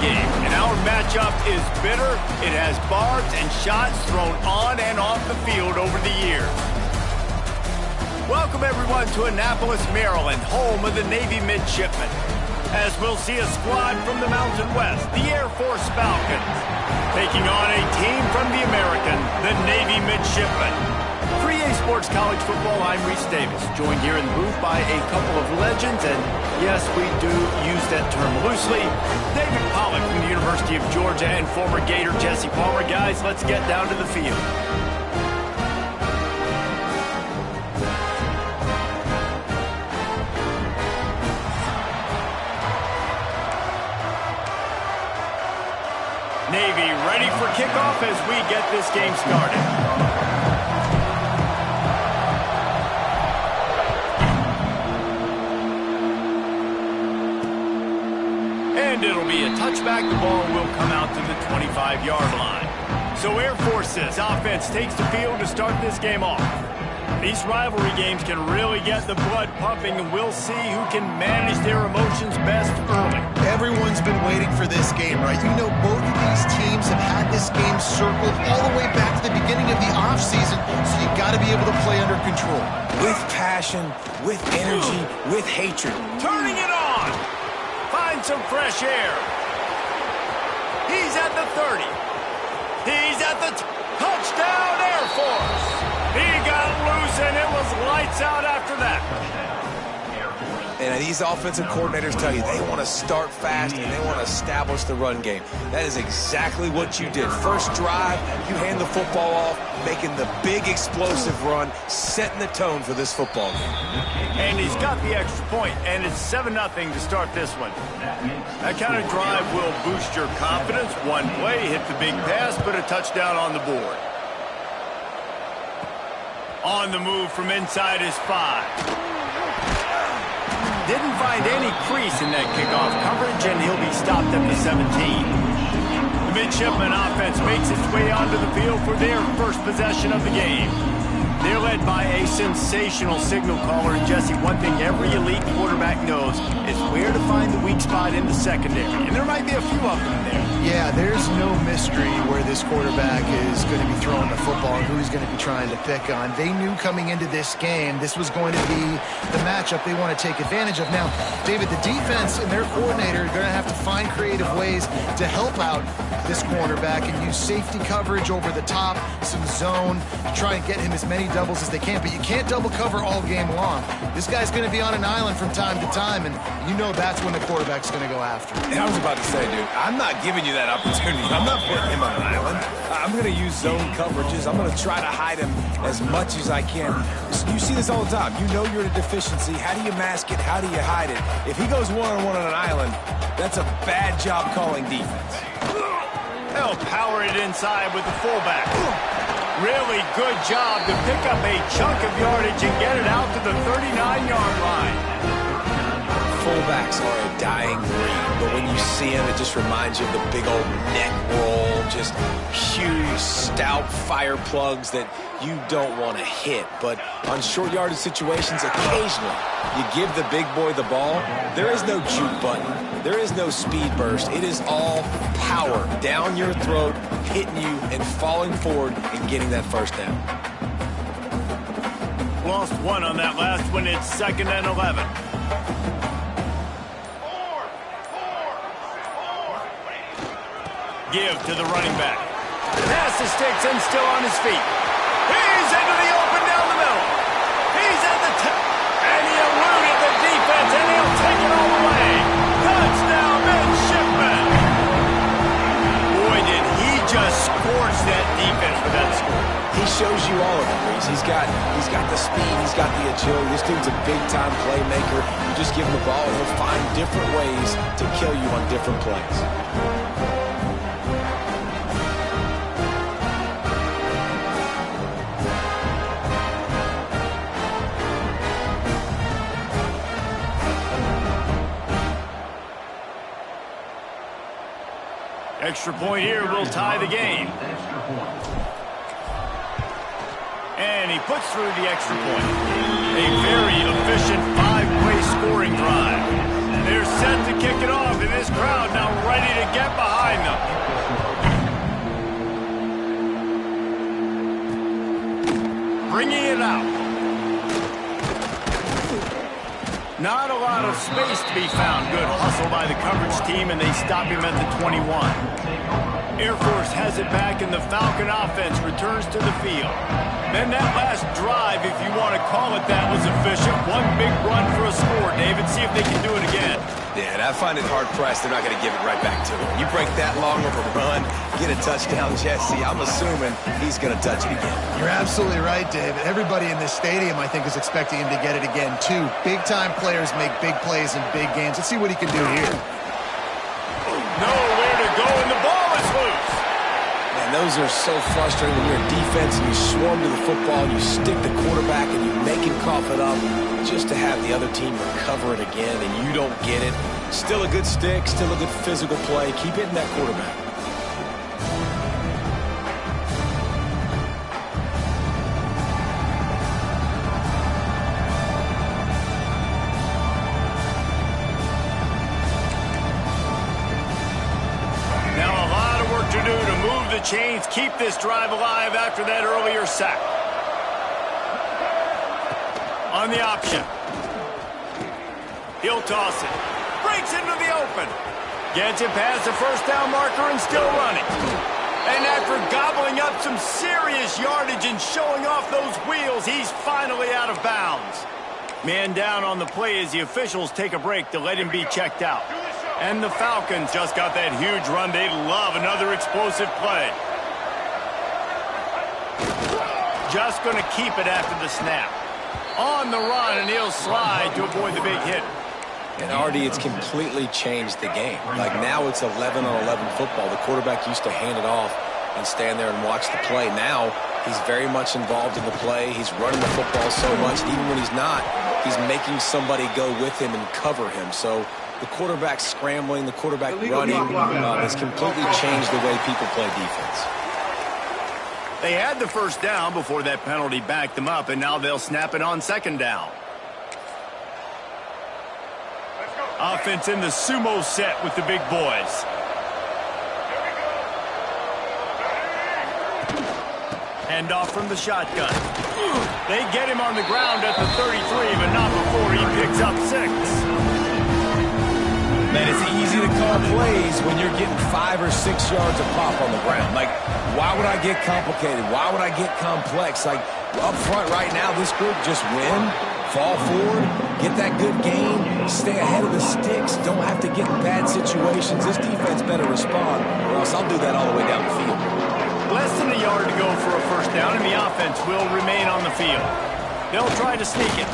game, and our matchup is bitter. It has barbs and shots thrown on and off the field over the years. Welcome, everyone, to Annapolis, Maryland, home of the Navy Midshipmen. As we'll see a squad from the Mountain West, the Air Force Falcons, taking on a team from the American, the Navy Midshipmen. 3A Sports College Football, I'm Reese Davis, joined here in the booth by a couple of legends, and yes, we do use that term loosely. David Pollack from the University of Georgia and former Gator Jesse Palmer. Guys, let's get down to the field. Navy ready for kickoff as we get this game started. And it'll be a touchback. The ball will come out to the 25-yard line. So Air Force's offense takes the field to start this game off. These rivalry games can really get the blood pumping, and we'll see who can manage their emotions best early. Everyone's been waiting for this game, right? You know, both of these teams have had this game circled all the way back to the beginning of the offseason, so you got to be able to play under control. With passion, with energy, with hatred. Turning it on! Find some fresh air. He's at the 30. He's at the touchdown, Air Force. He got loose, and it was lights out after that. And these offensive coordinators tell you they want to start fast and they want to establish the run game. That is exactly what you did. First drive, you hand the football off, making the big explosive run, setting the tone for this football game. And he's got the extra point, and it's 7-0 to start this one. That kind of drive will boost your confidence. One play, hit the big pass, put a touchdown on the board. On the move from inside his 5. Didn't find any crease in that kickoff coverage, and he'll be stopped at the 17. The Midshipman offense makes its way onto the field for their first possession of the game. They're led by a sensational signal caller, and Jesse, one thing every elite quarterback knows is where to find the weak spot in the secondary, and there might be a few of them there. Yeah, there's no mystery where this quarterback is going to be throwing the football and who he's going to be trying to pick on. They knew coming into this game this was going to be the matchup they want to take advantage of. Now, David, the defense and their coordinator are going to have to find creative ways to help out this cornerback and use safety coverage over the top, some zone, to try and get him as many doubles as they can. But you can't double cover all game long. This guy's going to be on an island from time to time, and you know that's when the quarterback's going to go after him. And I was about to say, dude, I'm not giving you that opportunity. I'm not putting him on an island. I'm going to use zone coverages. I'm going to try to hide him as much as I can. You see this all the time. You know you're at a deficiency. How do you mask it? How do you hide it? If he goes one-on-one on an island, that's a bad job calling defense. They'll power it inside with the fullback. Really good job to pick up a chunk of yardage and get it out to the 39-yard line. Fullbacks are a dying breed, but when you see them, it just reminds you of the big old neck roll, just huge, stout fire plugs that you don't want to hit. But on short yardage situations, occasionally, you give the big boy the ball. There is no juke button. There is no speed burst. It is all power down your throat, hitting you and falling forward and getting that first down. Lost one on that last one. It's 2nd and 11. Give to the running back. Pass to Sticks and still on his feet. He's into the open down the middle. He's at the top. And he eluded the defense, and he'll take it all the way. Touchdown, Midshipmen. Boy, did he just scorch that defense for that score. He shows you all of it, Reese. He's got the speed, he's got the agility. This dude's a big-time playmaker. You just give him the ball, and he'll find different ways to kill you on different plays. Extra point here will tie the game. And he puts through the extra point. A very efficient 5-play scoring drive. They're set to kick it off, and this crowd now ready to get behind them. Bringing it out. Not a lot of space to be found. Good hustle by the coverage team, and they stop him at the 21. Air Force has it back, and the Falcon offense returns to the field. Then that last drive, if you want to call it that, was efficient. One big run for a score, David. See if they can do it again. Yeah, and I find it hard-pressed. They're not going to give it right back to him. You break that long of a run, get a touchdown, Jesse, I'm assuming he's going to touch it again. You're absolutely right, David. Everybody in this stadium, I think, is expecting him to get it again, too. Big-time players make big plays in big games. Let's see what he can do here. Nowhere to go, and the ball is loose. Man, those are so frustrating when you're in defense and you swarm to the football, and you stick the quarterback, and you make him cough it up just to have the other team recover it again, and you don't get it. Still a good stick, still a good physical play. Keep hitting that quarterback. Chains keep this drive alive after that earlier sack. On the option. He'll toss it. Breaks into the open. Gets it past the first down marker and still running. And after gobbling up some serious yardage and showing off those wheels, he's finally out of bounds. Man down on the play as the officials take a break to let him be checked out. And the Falcons just got that huge run. They love another explosive play. Just going to keep it after the snap. On the run, and he'll slide to avoid the big hit. And Artie, it's completely changed the game. Like now it's 11 on 11 football. The quarterback used to hand it off and stand there and watch the play. Now he's very much involved in the play. He's running the football so much. Even when he's not, he's making somebody go with him and cover him. So the quarterback scrambling, the quarterback running has completely changed the way people play defense. They had the first down before that penalty backed them up, and now they'll snap it on second down. Offense in the sumo set with the big boys. Hand off from the shotgun. They get him on the ground at the 33, but not before he picks up 6. Man, it's easy to call plays when you're getting 5 or 6 yards of pop on the ground. Like, why would I get complicated? Why would I get complex? Like, up front right now, this group just win, fall forward, get that good gain, stay ahead of the sticks, don't have to get in bad situations. This defense better respond, or else I'll do that all the way down the field. Less than a yard to go for a first down, and the offense will remain on the field. They'll try to sneak it.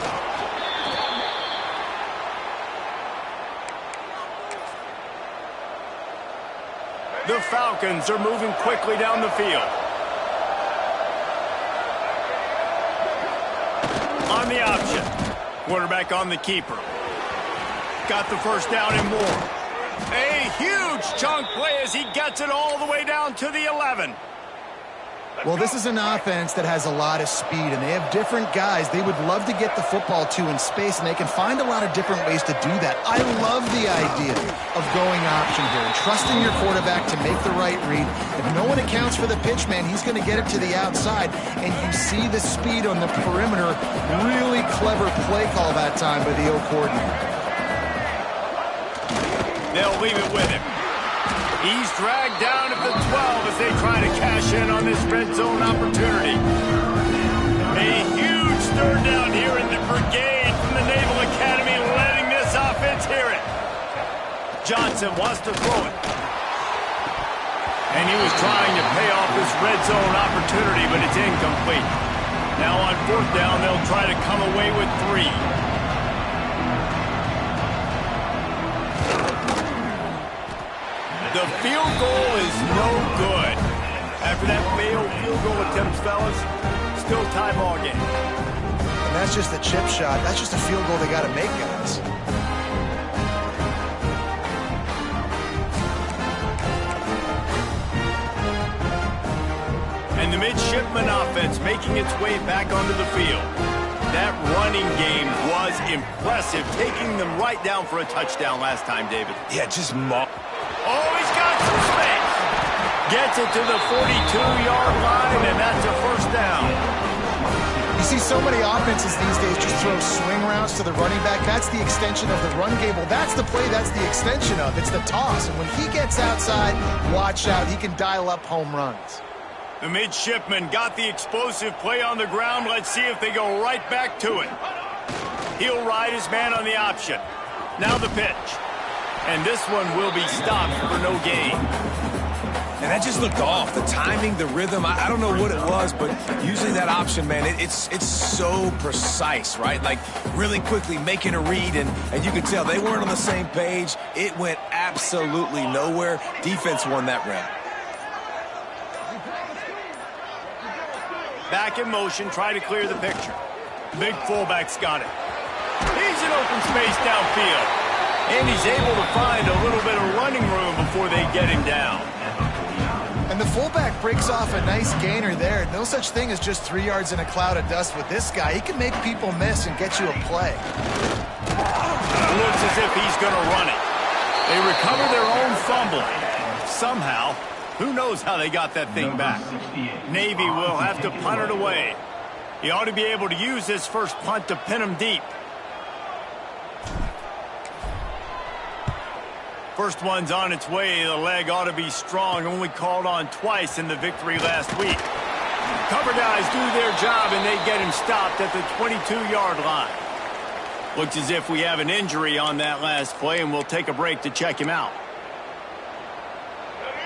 The Falcons are moving quickly down the field. On the option. Quarterback on the keeper. Got the first down and more. A huge chunk play as he gets it all the way down to the 11. Well, this is an offense that has a lot of speed, and they have different guys they would love to get the football to in space, and they can find a lot of different ways to do that. I love the idea of going option here and trusting your quarterback to make the right read. If no one accounts for the pitch, man, he's going to get it to the outside, and you see the speed on the perimeter. Really clever play call that time by the O coordinator. They'll leave it with him. He's dragged down at the 12 as they try to cash in on this red zone opportunity. A huge third down here in the brigade from the Naval Academy, letting this offense hear it. Johnson wants to throw it. And he was trying to pay off this red zone opportunity, but it's incomplete. Now on fourth down, they'll try to come away with 3. The field goal is no good. After that failed field goal attempts, fellas, still tie ball game. And that's just a chip shot. That's just a field goal they got to make, guys. And the midshipman offense making its way back onto the field. that running game was impressive, taking them right down for a touchdown last time, David. Yeah, just Oh, he's got some space. Gets it to the 42-yard line, and that's a first down. You see so many offenses these days just throw swing routes to the running back. That's the extension of the run game. Well, that's the play that's the extension of. It's the toss. And when he gets outside, watch out. He can dial up home runs. The midshipman got the explosive play on the ground. Let's see if they go right back to it. He'll ride his man on the option. Now the pitch. And this one will be stopped for no gain. And that just looked off. The timing, the rhythm, I don't know what it was, but usually that option, man, it's so precise, right? Like really quickly making a read, and you could tell they weren't on the same page. It went absolutely nowhere. Defense won that round. Back in motion, try to clear the picture. Big fullback's got it. He's in open space downfield. And he's able to find a little bit of running room before they get him down. And the fullback breaks off a nice gainer there. No such thing as just 3 yards in a cloud of dust with this guy. He can make people miss and get you a play. Looks as if he's going to run it. They recover their own fumble. Somehow, who knows how they got that thing back. Navy will have to punt it away. He ought to be able to use this first punt to pin him deep. First one's on its way. The leg ought to be strong. Only called on twice in the victory last week. Cover guys do their job, and they get him stopped at the 22-yard line. Looks as if we have an injury on that last play, and we'll take a break to check him out.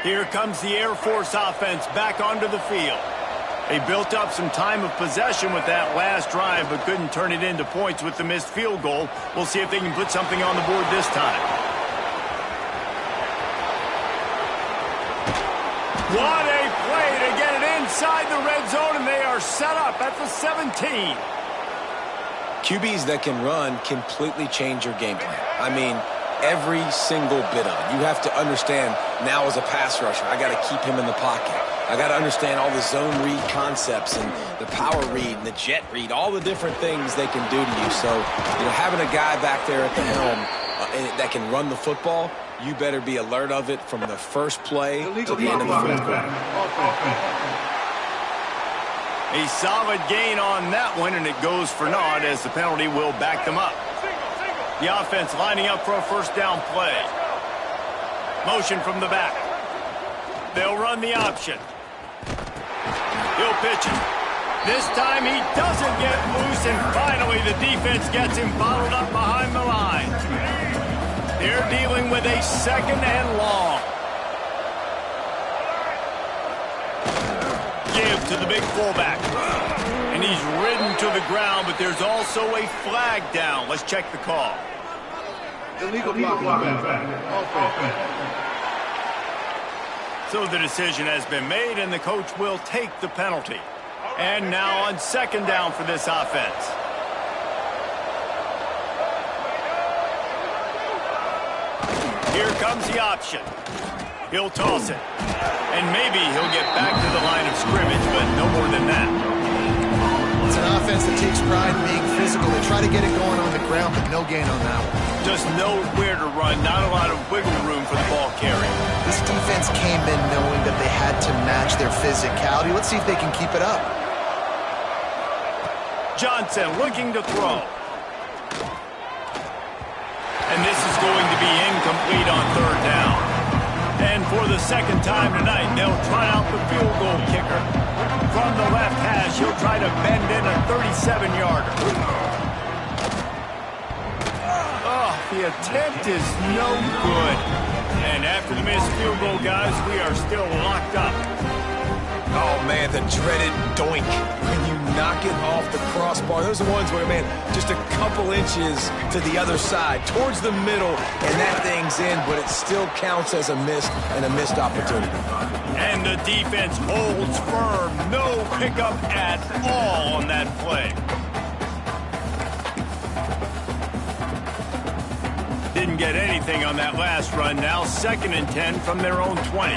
Here comes the Air Force offense back onto the field. They built up some time of possession with that last drive, but couldn't turn it into points with the missed field goal. We'll see if they can put something on the board this time. What a play to get it inside the red zone, and they are set up at the 17. QBs that can run completely change your game plan. I mean, every single bit of it. You have to understand now as a pass rusher, I got to keep him in the pocket. I got to understand all the zone read concepts and the power read and the jet read, all the different things they can do to you. So, having a guy back there at the helm that can run the football, you better be alert of it from the first play to the end of the fourth quarter. A solid gain on that one, and it goes for naught as the penalty will back them up. The offense lining up for a first down play. Motion from the back. They'll run the option. He'll pitch it. This time he doesn't get loose, and finally the defense gets him bottled up behind the line. They're dealing with a second and long. Give to the big fullback. And he's ridden to the ground, but there's also a flag down. Let's check the call. Illegal blocking. So the decision has been made, and the coach will take the penalty. And now on second down for this offense. Here comes the option. He'll toss it. And maybe he'll get back to the line of scrimmage, but no more than that. It's an offense that takes pride in being physical. They try to get it going on the ground, but no gain on that one. Just nowhere to run. Not a lot of wiggle room for the ball carry. This defense came in knowing that they had to match their physicality. Let's see if they can keep it up. Johnson looking to throw. And this is going to be incomplete on third down. And for the second time tonight, they'll try out the field goal kicker. From the left hash, he'll try to bend in a 37-yarder. Oh, the attempt is no good. And after the missed field goal, guys, we are still locked up. Oh, man, the dreaded doink. When you knock it off the crossbar. Those are the ones where, man, just a couple inches to the other side, towards the middle, and that thing's in, but it still counts as a missed opportunity. And the defense holds firm. No pickup at all on that play. Didn't get anything on that last run. Now 2nd and 10 from their own 20.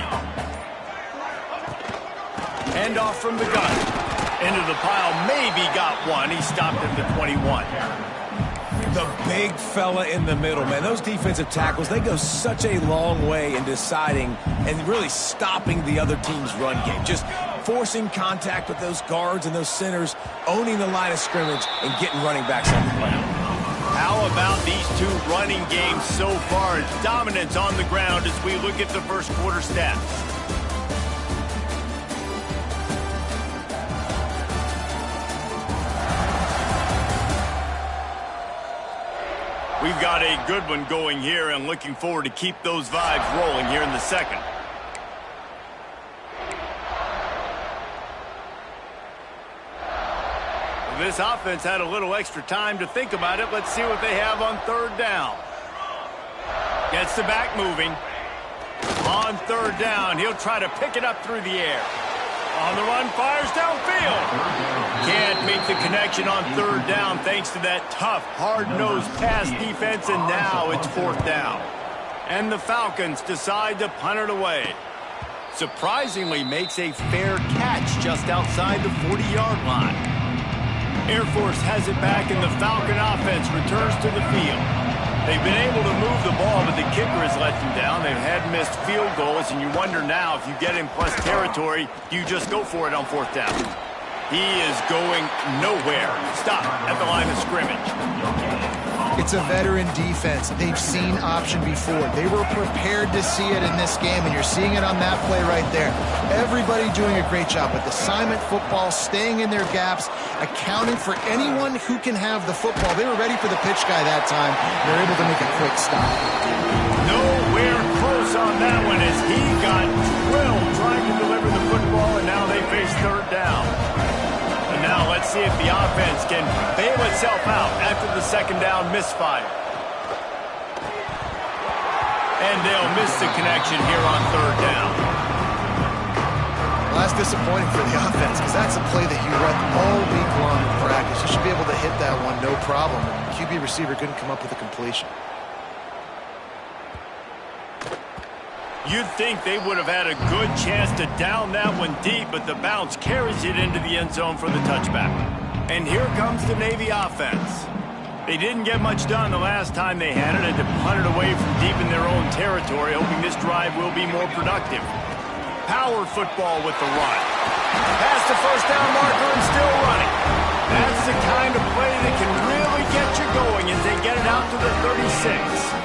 Hand off from the gun. Into the pile, maybe got one. He stopped at the 21. The big fella in the middle, man. Those defensive tackles, they go such a long way in deciding and really stopping the other team's run game. Just forcing contact with those guards and those centers, owning the line of scrimmage, and getting running backs on the ground. How about these two running games so far? It's dominance on the ground as we look at the first quarter stats. We've got a good one going here and looking forward to keep those vibes rolling here in the second. This offense had a little extra time to think about it. Let's see what they have on third down. Gets the back moving. On third down, he'll try to pick it up through the air. On the run, fires downfield. Can't make the connection on third down thanks to that tough, hard-nosed pass defense, and now it's fourth down. And the Falcons decide to punt it away. Surprisingly makes a fair catch just outside the 40-yard line. Air Force has it back, and the Falcon offense returns to the field. They've been able to move the ball, but the kicker has let them down. They've had missed field goals, and you wonder now if you get in plus territory, do you just go for it on fourth down? He is going nowhere. Stop at the line of scrimmage. It's a veteran defense. They've seen option before. They were prepared to see it in this game, and you're seeing it on that play right there. Everybody doing a great job with assignment football, staying in their gaps, accounting for anyone who can have the football. They were ready for the pitch guy that time. They're able to make a quick stop. Nowhere close on that one as he got drilled trying to deliver the football, and now they face third down. And now let's see if the offense can bail itself out after the second down misfire. And they'll miss the connection here on third down. Well, that's disappointing for the offense because that's a play that you run all week long in practice. You should be able to hit that one no problem. And the QB receiver couldn't come up with a completion. You'd think they would have had a good chance to down that one deep, but the bounce carries it into the end zone for the touchback. And here comes the Navy offense. They didn't get much done the last time they had it, and to punt it away from deep in their own territory, hoping this drive will be more productive. Power football with the run. Past the first down marker and still running. That's the kind of play that can really get you going as they get it out to the 36.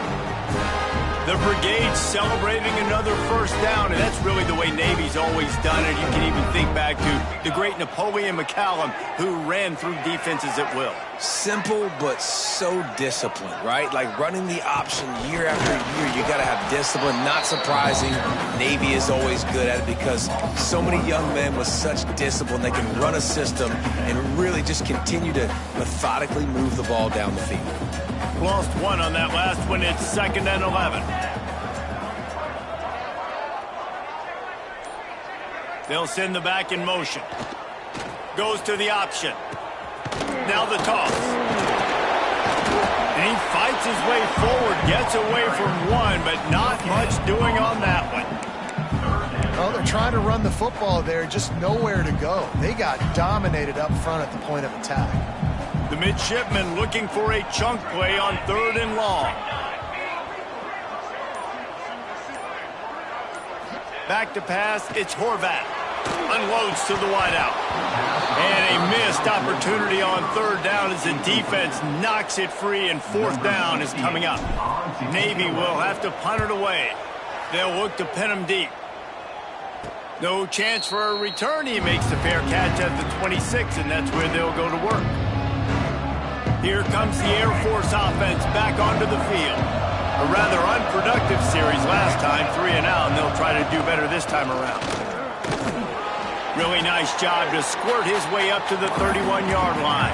The brigade celebrating another first down, and that's really the way Navy's always done it. You can even think back to the great Napoleon McCallum, who ran through defenses at will. Simple, but so disciplined, right? Like running the option year after year, you got to have discipline. Not surprising, Navy is always good at it because so many young men with such discipline, they can run a system and really just continue to methodically move the ball down the field. Lost one on that last one. It's 2nd and 11. They'll send the back in motion. Goes to the option. Now the toss. And he fights his way forward, gets away from one, but not much doing on that one. Well, they're trying to run the football there, just nowhere to go. They got dominated up front at the point of attack. The midshipmen looking for a chunk play on 3rd and long. Back to pass, it's Horvat. Unloads to the wideout. And a missed opportunity on 3rd down as the defense knocks it free, and 4th down is coming up. Navy will have to punt it away. They'll look to pin him deep. No chance for a return. He makes the fair catch at the 26, and that's where they'll go to work. Here comes the Air Force offense back onto the field. A rather unproductive series last time, 3 and out, and they'll try to do better this time around. Really nice job to squirt his way up to the 31-yard line.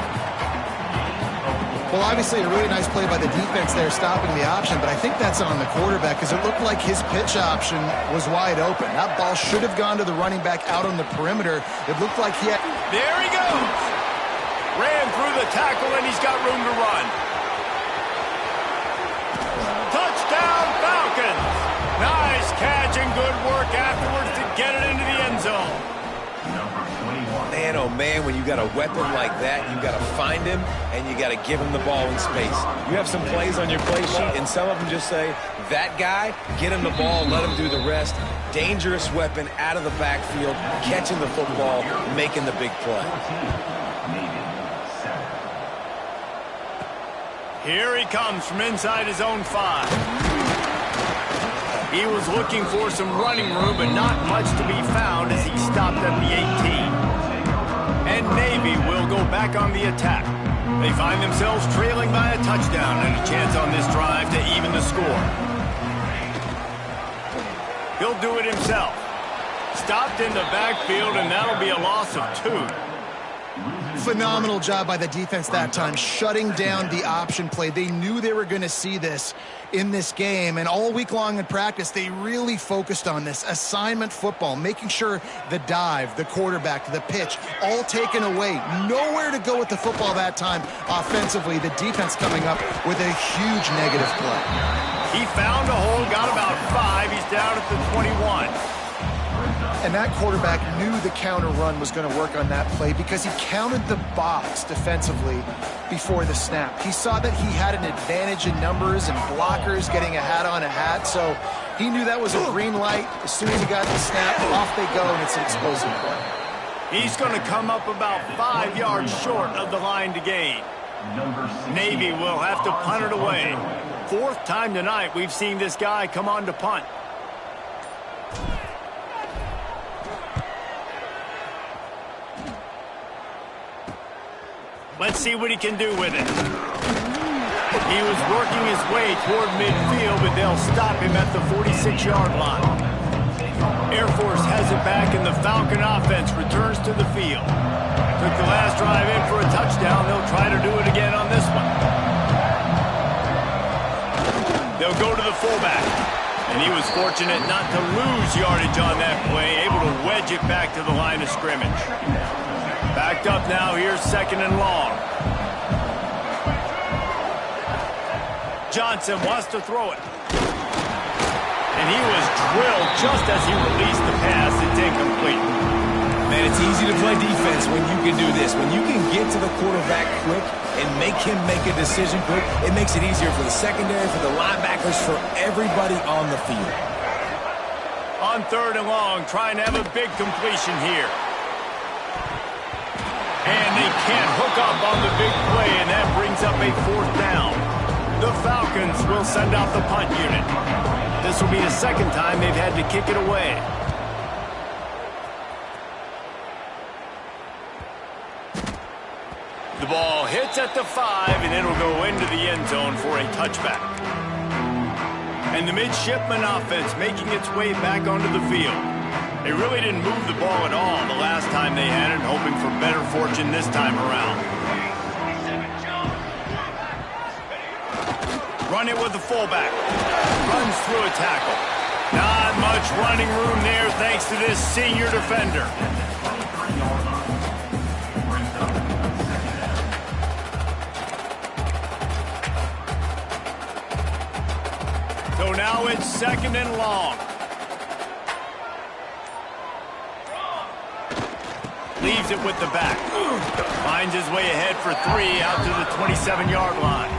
Well, obviously a really nice play by the defense there, stopping the option, but I think that's on the quarterback because it looked like his pitch option was wide open. That ball should have gone to the running back out on the perimeter. It looked like he had... There he goes! Ran through the tackle, and he's got room to run. Touchdown, Falcons! Nice catch and good work afterwards to get it into the end zone. Man, man, oh man, when you got a weapon like that, you got to find him and you got to give him the ball in space. You have some plays on your play sheet, and some of them just say, that guy, get him the ball, let him do the rest. Dangerous weapon out of the backfield, catching the football, making the big play. Here he comes from inside his own 5. He was looking for some running room, but not much to be found as he stopped at the 18. And Navy will go back on the attack. They find themselves trailing by a touchdown and a chance on this drive to even the score. He'll do it himself. Stopped in the backfield, and that'll be a loss of 2. Phenomenal job by the defense that time, shutting down the option play. They knew they were going to see this in this game, and all week long in practice, they really focused on this assignment football, making sure the dive, the quarterback, the pitch, all taken away. Nowhere to go with the football that time offensively. The defense coming up with a huge negative play. He found a hole, got about 5. He's down at the 21. And that quarterback knew the counter run was going to work on that play because he counted the box defensively before the snap. He saw that he had an advantage in numbers and blockers getting a hat on a hat, so he knew that was a green light. As soon as he got the snap, off they go, and it's an explosive play. He's going to come up about 5 yards short of the line to gain. Navy will have to punt it away. 4th time tonight we've seen this guy come on to punt. Let's see what he can do with it. He was working his way toward midfield, but they'll stop him at the 46-yard line. Air Force has it back, and the Falcon offense returns to the field. Took the last drive in for a touchdown. They'll try to do it again on this one. They'll go to the fullback, and he was fortunate not to lose yardage on that play, able to wedge it back to the line of scrimmage. Backed up now, here's 2nd and long. Johnson wants to throw it. And he was drilled just as he released the pass. It's incomplete. Man, it's easy to play defense when you can do this. When you can get to the quarterback quick and make him make a decision quick, it makes it easier for the secondary, for the linebackers, for everybody on the field. On 3rd and long, trying to have a big completion here. And they can't hook up on the big play, and that brings up a 4th down. The Falcons will send out the punt unit. This will be the 2nd time they've had to kick it away. The ball hits at the 5, and it'll go into the end zone for a touchback. And the midshipman offense making its way back onto the field. They really didn't move the ball at all the last time they had it, hoping for better fortune this time around. Run it with the fullback. Runs through a tackle. Not much running room there thanks to this senior defender. So now it's 2nd and long. Leaves it with the back. Finds his way ahead for 3 out to the 27-yard line.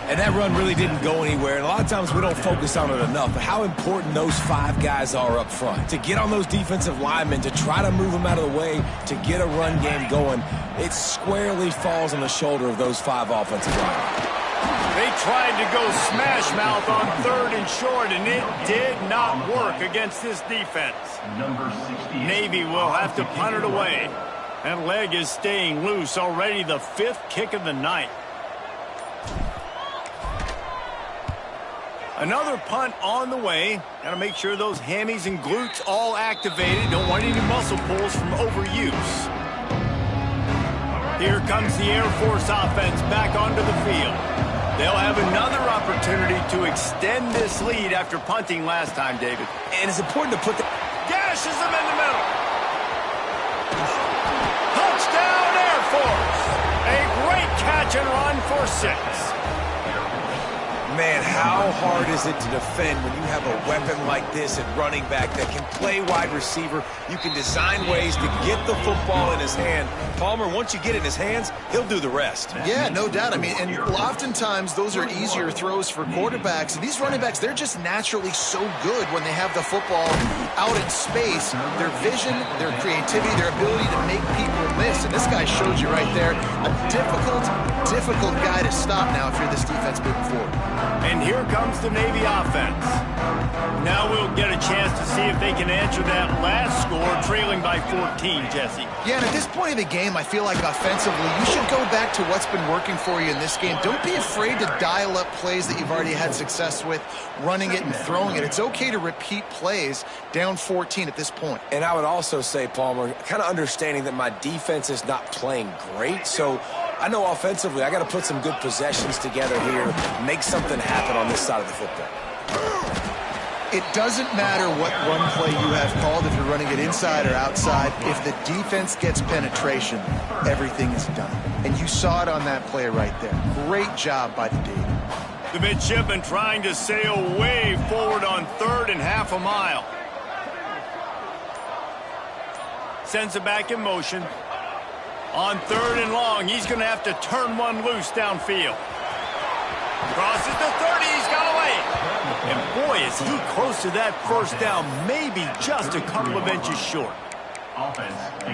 And that run really didn't go anywhere. And a lot of times we don't focus on it enough. But how important those 5 guys are up front. To get on those defensive linemen, to try to move them out of the way, to get a run game going, it squarely falls on the shoulder of those 5 offensive linemen. They tried to go smash mouth on 3rd and short, and it did not work against this defense. Navy will have to punt it away. That leg is staying loose. Already the 5th kick of the night. Another punt on the way. Got to make sure those hammies and glutes all activated. Don't want any muscle pulls from overuse. Here comes the Air Force offense back onto the field. They'll have another opportunity to extend this lead after punting last time, David. And it's important to put the... Gashes them in the middle. Touchdown, Air Force. A great catch and run for 6. Man, how hard is it to defend when you have a weapon like this at running back that can play wide receiver? You can design ways to get the football in his hand. Palmer, once you get it in his hands, he'll do the rest. Yeah, no doubt. I mean, and oftentimes those are easier throws for quarterbacks. And these running backs, they're just naturally so good when they have the football out in space. Their vision, their creativity, their ability to make people miss. And this guy showed you right there, a difficult guy to stop now if you're this defense moving forward. And here comes the Navy offense. Now we'll get a chance to see if they can answer that last score, trailing by 14, Jesse. Yeah, and at this point of the game, I feel like offensively, you should go back to what's been working for you in this game. Don't be afraid to dial up plays that you've already had success with, running it and throwing it. It's okay to repeat plays down 14 at this point. And I would also say, Palmer, kind of understanding that my defense is not playing great, so I know offensively I got to put some good possessions together here, make something happen on this side of the football. It doesn't matter what run play you have called, if you're running it inside or outside. If the defense gets penetration, everything is done. And you saw it on that play right there. Great job by the D. The midshipman trying to sail way forward on 3rd and half a mile. Sends it back in motion. On 3rd and long, he's going to have to turn one loose downfield. Crosses the 30, he's got away. And boy, is he close to that first down, maybe just a couple of inches short.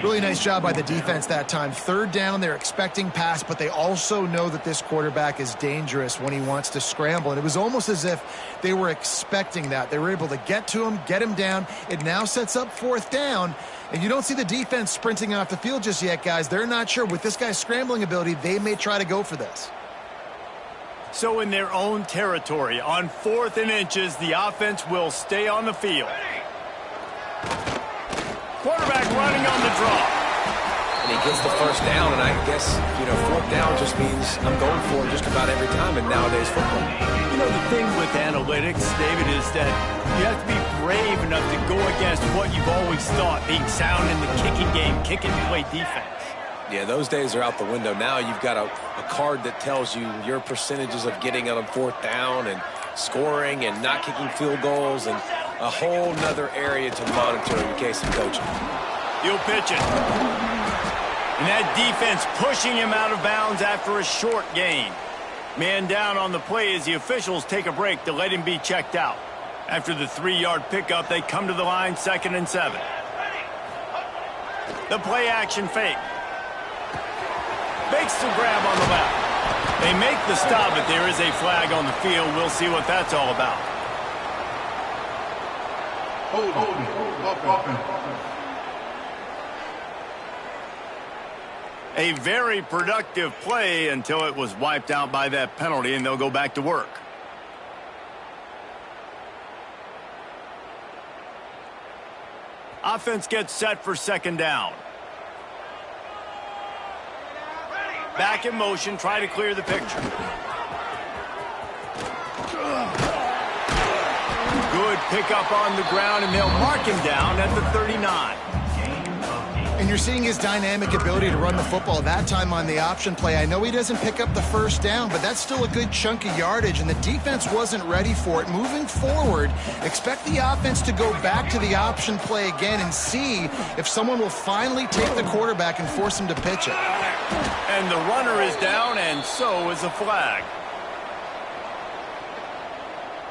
Really nice job by the defense that time. 3rd down, they're expecting pass, but they also know that this quarterback is dangerous when he wants to scramble. And it was almost as if they were expecting that. They were able to get to him, get him down. It now sets up 4th down. And you don't see the defense sprinting off the field just yet, guys. They're not sure. With this guy's scrambling ability, they may try to go for this. So in their own territory, on 4th and inches, the offense will stay on the field. Quarterback running on the draw. And he gets the first down, and I guess, 4th down just means I'm going for it just about every time in nowadays football. You know, the thing with analytics, David, is that you have to be brave enough to go against what you've always thought, being sound in the kicking game, kick and play defense. Yeah, those days are out the window. Now you've got a card that tells you your percentages of getting on 4th down and scoring and not kicking field goals and a whole nother area to monitor in case of coaching. He'll pitch it. And that defense pushing him out of bounds after a short gain. Man down on the play as the officials take a break to let him be checked out. After the 3-yard pickup, they come to the line, 2nd and 7. The play action fake. Makes the grab on the left. They make the stop, but there is a flag on the field. We'll see what that's all about. A very productive play until it was wiped out by that penalty, and they'll go back to work. Offense gets set for 2nd down. Back in motion, try to clear the picture. Good pickup on the ground, and they'll mark him down at the 39. And you're seeing his dynamic ability to run the football, that time on the option play. I know he doesn't pick up the first down, but that's still a good chunk of yardage, and the defense wasn't ready for it. Moving forward, expect the offense to go back to the option play again and see if someone will finally take the quarterback and force him to pitch it. And the runner is down, and so is a flag.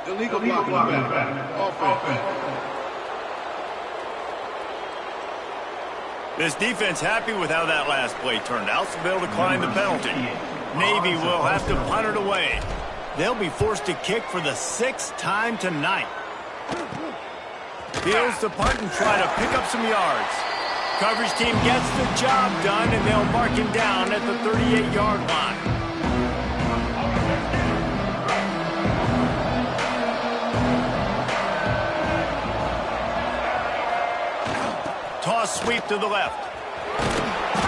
Illegal blocking back. Offense. This defense happy with how that last play turned out, so they'll decline the penalty. Navy will have to punt it away. They'll be forced to kick for the 6th time tonight. Fields to punt and try to pick up some yards. Coverage team gets the job done, and they'll mark him down at the 38-yard line. Toss sweep to the left.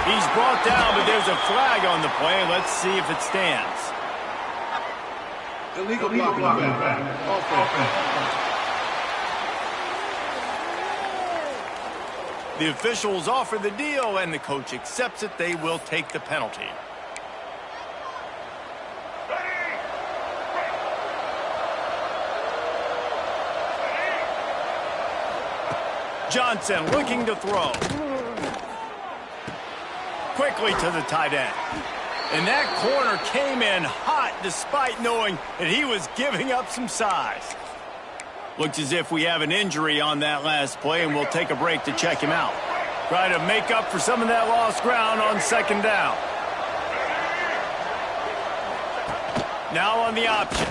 He's brought down, but there's a flag on the play. Let's see if it stands. Illegal blocking back. Offense. The officials offer the deal, and the coach accepts it. They will take the penalty. Johnson looking to throw. Quickly to the tight end. And that corner came in hot despite knowing that he was giving up some size. Looks as if we have an injury on that last play, and we'll take a break to check him out. Try to make up for some of that lost ground on second down. Now on the option.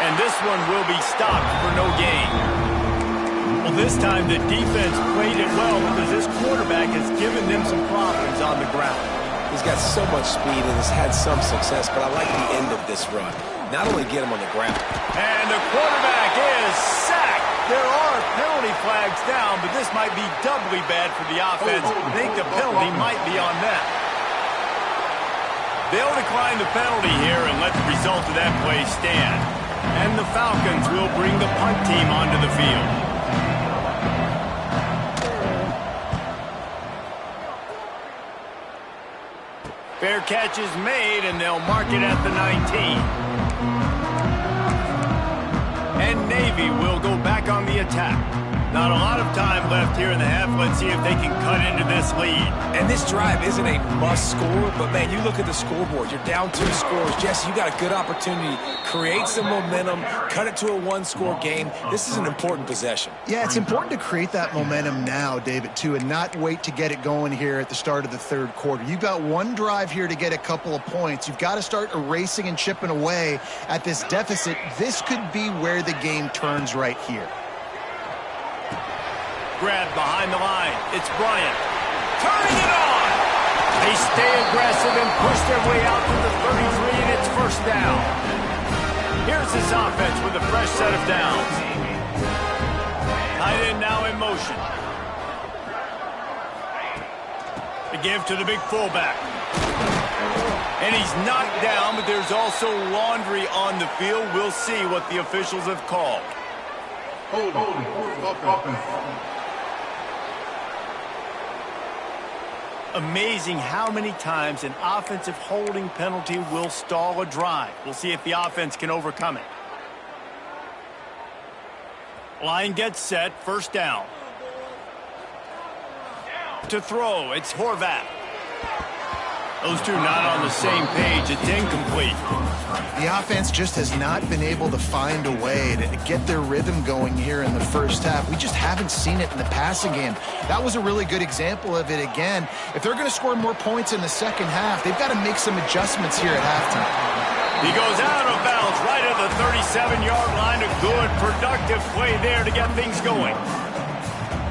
And this one will be stopped for no gain. Well, this time the defense played it well because this quarterback has given them some problems on the ground. He's got so much speed and has had some success, but I like the end of this run. Not only get him on the ground. And the quarterback is sacked. There are penalty flags down, but this might be doubly bad for the offense. I think the penalty might be on them. They'll decline the penalty here and let the result of that play stand. And the Falcons will bring the punt team onto the field. Fair catch is made, and they'll mark it at the 19. And Navy will go back on the attack. Not a lot of time left here in the half. Let's see if they can cut into this lead. And this drive isn't a must score, but man, you look at the scoreboard. You're down 2 scores. Jesse, you got a good opportunity. Create some momentum. Cut it to a 1-score game. This is an important possession. Yeah, it's important to create that momentum now, David, too, and not wait to get it going here at the start of the third quarter. You've got one drive here to get a couple of points. You've got to start erasing and chipping away at this deficit. This could be where the game turns right here. Grab behind the line. It's Bryant. Turning it on. They stay aggressive and push their way out to the 33, and it's first down. Here's this offense with a fresh set of downs. Tight end now in motion. The give to the big fullback. And he's knocked down, but there's also laundry on the field. We'll see what the officials have called. Offense. Amazing how many times an offensive holding penalty will stall a drive. We'll see if the offense can overcome it. Line gets set, first down. To throw, it's Horvath. Those two not on the same page. It's incomplete. The offense just has not been able to find a way to get their rhythm going here in the first half. We just haven't seen it in the passing game. That was a really good example of it again. If they're going to score more points in the second half, they've got to make some adjustments here at halftime. He goes out of bounds right at the 37-yard line. A good, productive play there to get things going.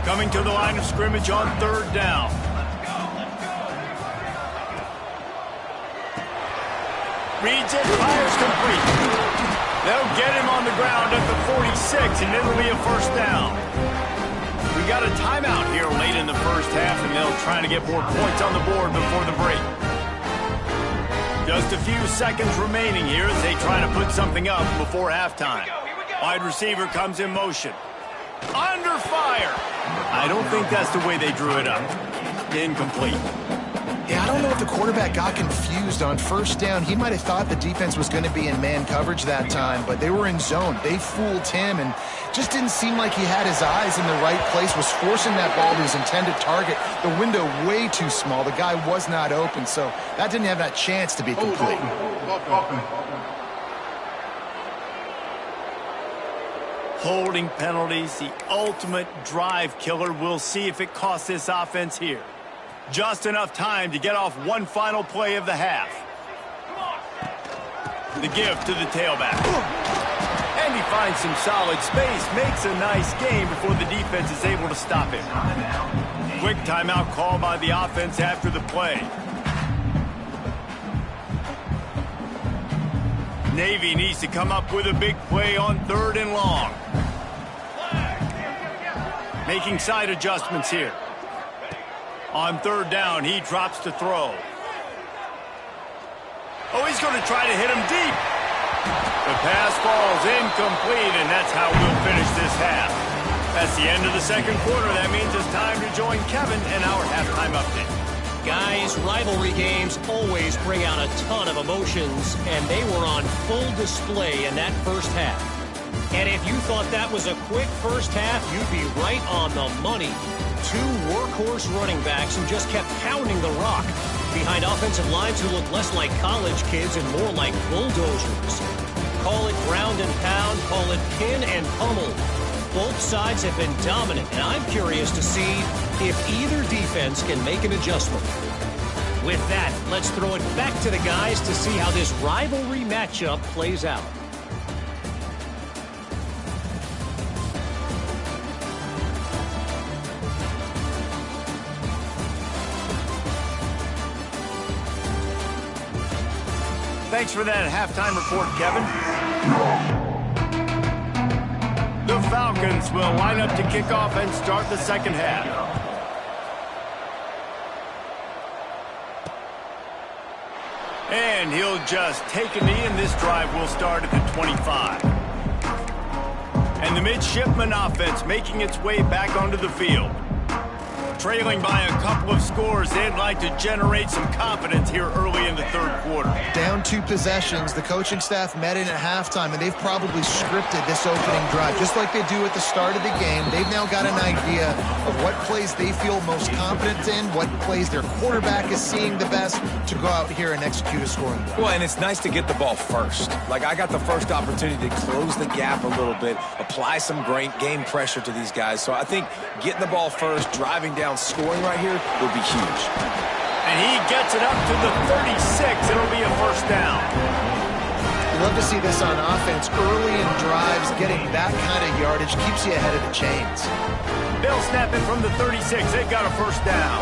Coming to the line of scrimmage on third down. Reads it, fires complete. They'll get him on the ground at the 46, and it'll be a first down. We got a timeout here late in the first half, and they'll try to get more points on the board before the break. Just a few seconds remaining here as they try to put something up before halftime. Wide receiver comes in motion. Under fire. I don't think that's the way they drew it up. Incomplete. Yeah, I don't know if the quarterback got confused on first down. He might have thought the defense was going to be in man coverage that time, but they were in zone. They fooled him and just didn't seem like he had his eyes in the right place, was forcing that ball to his intended target. The window way too small. The guy was not open, so that didn't have that chance to be complete. Holding penalties, the ultimate drive killer. We'll see if it costs this offense here. Just enough time to get off one final play of the half. The give to the tailback. And he finds some solid space, makes a nice gain before the defense is able to stop him. Quick timeout call by the offense after the play. Navy needs to come up with a big play on third and long. Making side adjustments here. On third down, he drops to throw. Oh, he's going to try to hit him deep. The pass falls incomplete, and that's how we'll finish this half. That's the end of the second quarter. That means it's time to join Kevin in our halftime update. Guys, rivalry games always bring out a ton of emotions, and they were on full display in that first half. And if you thought that was a quick first half, you'd be right on the money. Two workhorse running backs who just kept pounding the rock behind offensive lines who look less like college kids and more like bulldozers. Call it ground and pound, call it pin and pummel. Both sides have been dominant, and I'm curious to see if either defense can make an adjustment. With that, let's throw it back to the guys to see how this rivalry matchup plays out. Thanks for that halftime report, Kevin. The Falcons will line up to kick off and start the second half. And he'll just take a knee, and this drive will start at the 25. And the midshipman offense making its way back onto the field. Trailing by a couple of scores, they'd like to generate some confidence here early in the third quarter. Down 2 possessions, the coaching staff met in at halftime, and they've probably scripted this opening drive, just like they do at the start of the game. They've now got an idea of what plays they feel most confident in, what plays their quarterback is seeing the best to go out here and execute a scoring drive. Well, and it's nice to get the ball first. Like, I got the first opportunity to close the gap a little bit, apply some great game pressure to these guys. So I think getting the ball first, driving down, scoring right here will be huge. And he gets it up to the 36. It'll be a first down. You love to see this on offense. Early in drives, getting that kind of yardage keeps you ahead of the chains. They'll snap it from the 36. They've got a first down.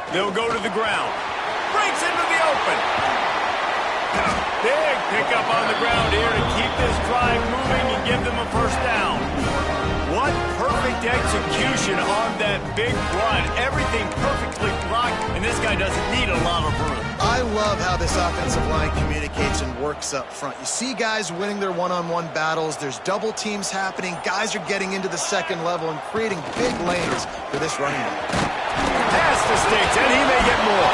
They'll go to the ground. Breaks into the open. Big pickup on the ground here to keep this drive moving and give them a first down. What perfect execution on that big run. Everything perfectly blocked, and this guy doesn't need a lot of room. I love how this offensive line communicates and works up front. You see guys winning their one-on-one battles. There's double teams happening. Guys are getting into the second level and creating big lanes for this running back. Pass to Sticks, and he may get more.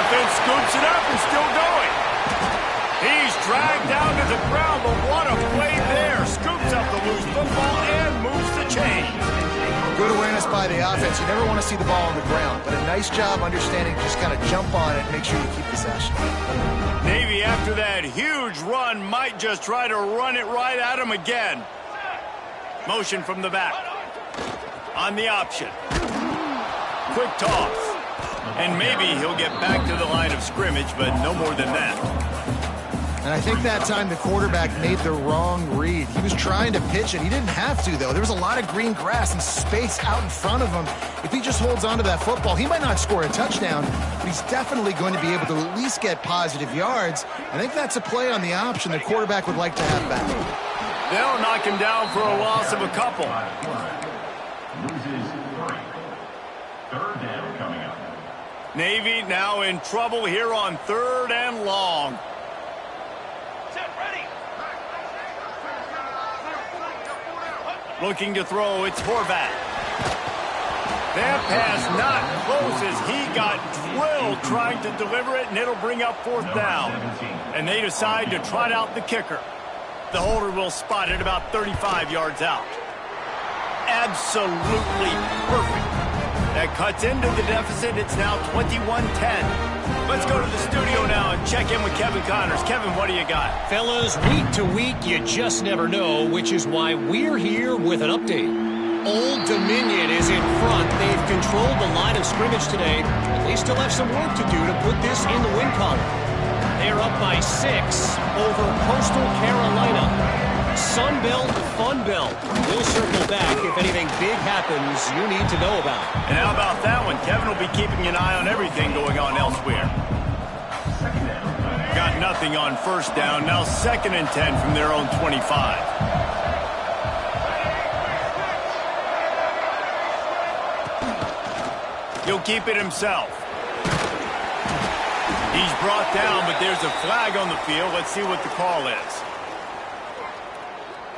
Offense scoops it up and still going. He's dragged down to the ground, but what a play there. Scoops up the loose football and moves the chain. Good awareness by the offense. You never want to see the ball on the ground, but a nice job understanding just kind of jump on it and make sure you keep possession. Navy, after that huge run, might just try to run it right at him again. Motion from the back. On the option. Quick toss. And maybe he'll get back to the line of scrimmage, but no more than that. And I think that time the quarterback made the wrong read. He was trying to pitch it. He didn't have to, though. There was a lot of green grass and space out in front of him. If he just holds on to that football, he might not score a touchdown, but he's definitely going to be able to at least get positive yards. I think that's a play on the option the quarterback would like to have back. They'll knock him down for a loss of a couple. Loses 3. Third down coming up. Navy now in trouble here on 3rd and long. Looking to throw, it's Horvath. That pass not close as he got drilled trying to deliver it, and it'll bring up 4th down. And they decide to trot out the kicker. The holder will spot it about 35 yards out. Absolutely perfect. That cuts into the deficit. It's now 21-10. Let's go to the studio now and check in with Kevin Connors. Kevin, what do you got? Fellas, week to week, you just never know, which is why we're here with an update. Old Dominion is in front. They've controlled the line of scrimmage today, but they still have some work to do to put this in the win column. They're up by 6 over Coastal Carolina. Sunbelt, Funbelt. We'll circle back if anything big happens you need to know about. And how about that one? Kevin will be keeping an eye on everything going on elsewhere. Got nothing on 1st down. Now 2nd and 10 from their own 25. He'll keep it himself. He's brought down, but there's a flag on the field. Let's see what the call is.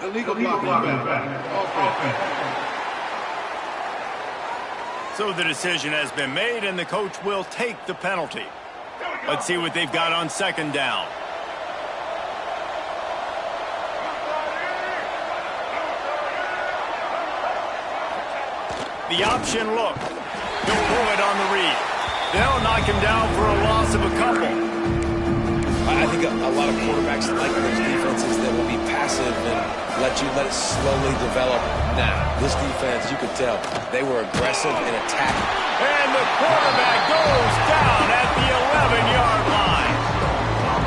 Illegal blocking back. Offense. So the decision has been made, and the coach will take the penalty. Let's see what they've got on 2nd down. The option look. He'll pull it on the read. They'll knock him down for a loss of a couple. I think a lot of quarterbacks like those defenses that will be passive and let it slowly develop. Now, this defense, you could tell, they were aggressive and attacking. And the quarterback goes down at the 11-yard line.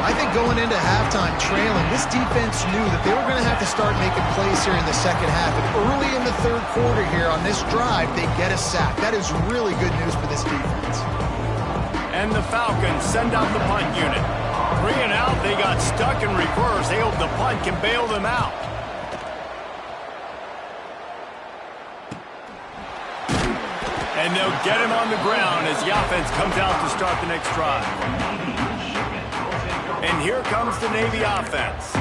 I think going into halftime trailing, this defense knew that they were going to have to start making plays here in the second half. And early in the third quarter here on this drive, they get a sack. That is really good news for this defense. And the Falcons send out the punt unit. 3 and out, they got stuck in reverse. They hope the punt can bail them out. And they'll get him on the ground as the offense comes out to start the next drive. And here comes the Navy offense.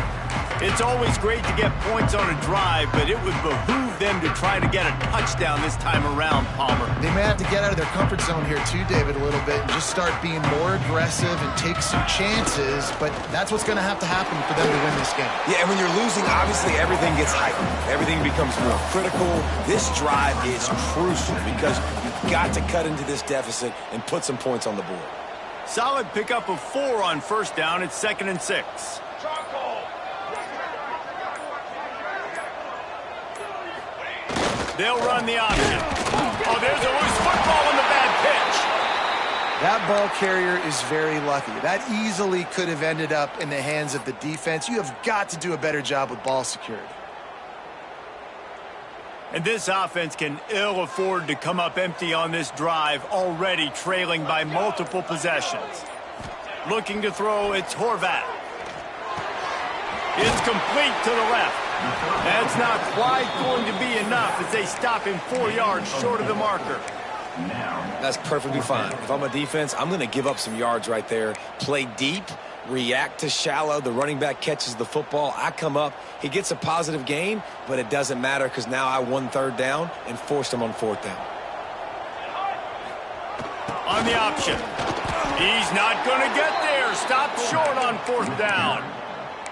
It's always great to get points on a drive, but it would behoove them to try to get a touchdown this time around, Palmer. They may have to get out of their comfort zone here too, David, a little bit and just start being more aggressive and take some chances, but that's what's going to happen for them to win this game. Yeah, and when you're losing, obviously everything gets heightened. Everything becomes more critical. This drive is crucial because you've got to cut into this deficit and put some points on the board. Solid pickup of 4 on first down. It's 2nd and 6. They'll run the option. Oh, there's a loose football on the bad pitch. That ball carrier is very lucky. That easily could have ended up in the hands of the defense. You have got to do a better job with ball security. And this offense can ill afford to come up empty on this drive, already trailing by multiple possessions. Looking to throw, it's Horvat. It's complete to the left. That's not quite going to be enough as they stop him 4 yards short of the marker. That's perfectly fine. If I'm a defense, I'm going to give up some yards right there. Play deep, react to shallow. The running back catches the football. I come up. He gets a positive gain, but it doesn't matter because now I won 3rd down and forced him on 4th down. On the option. He's not going to get there. Stop short on 4th down.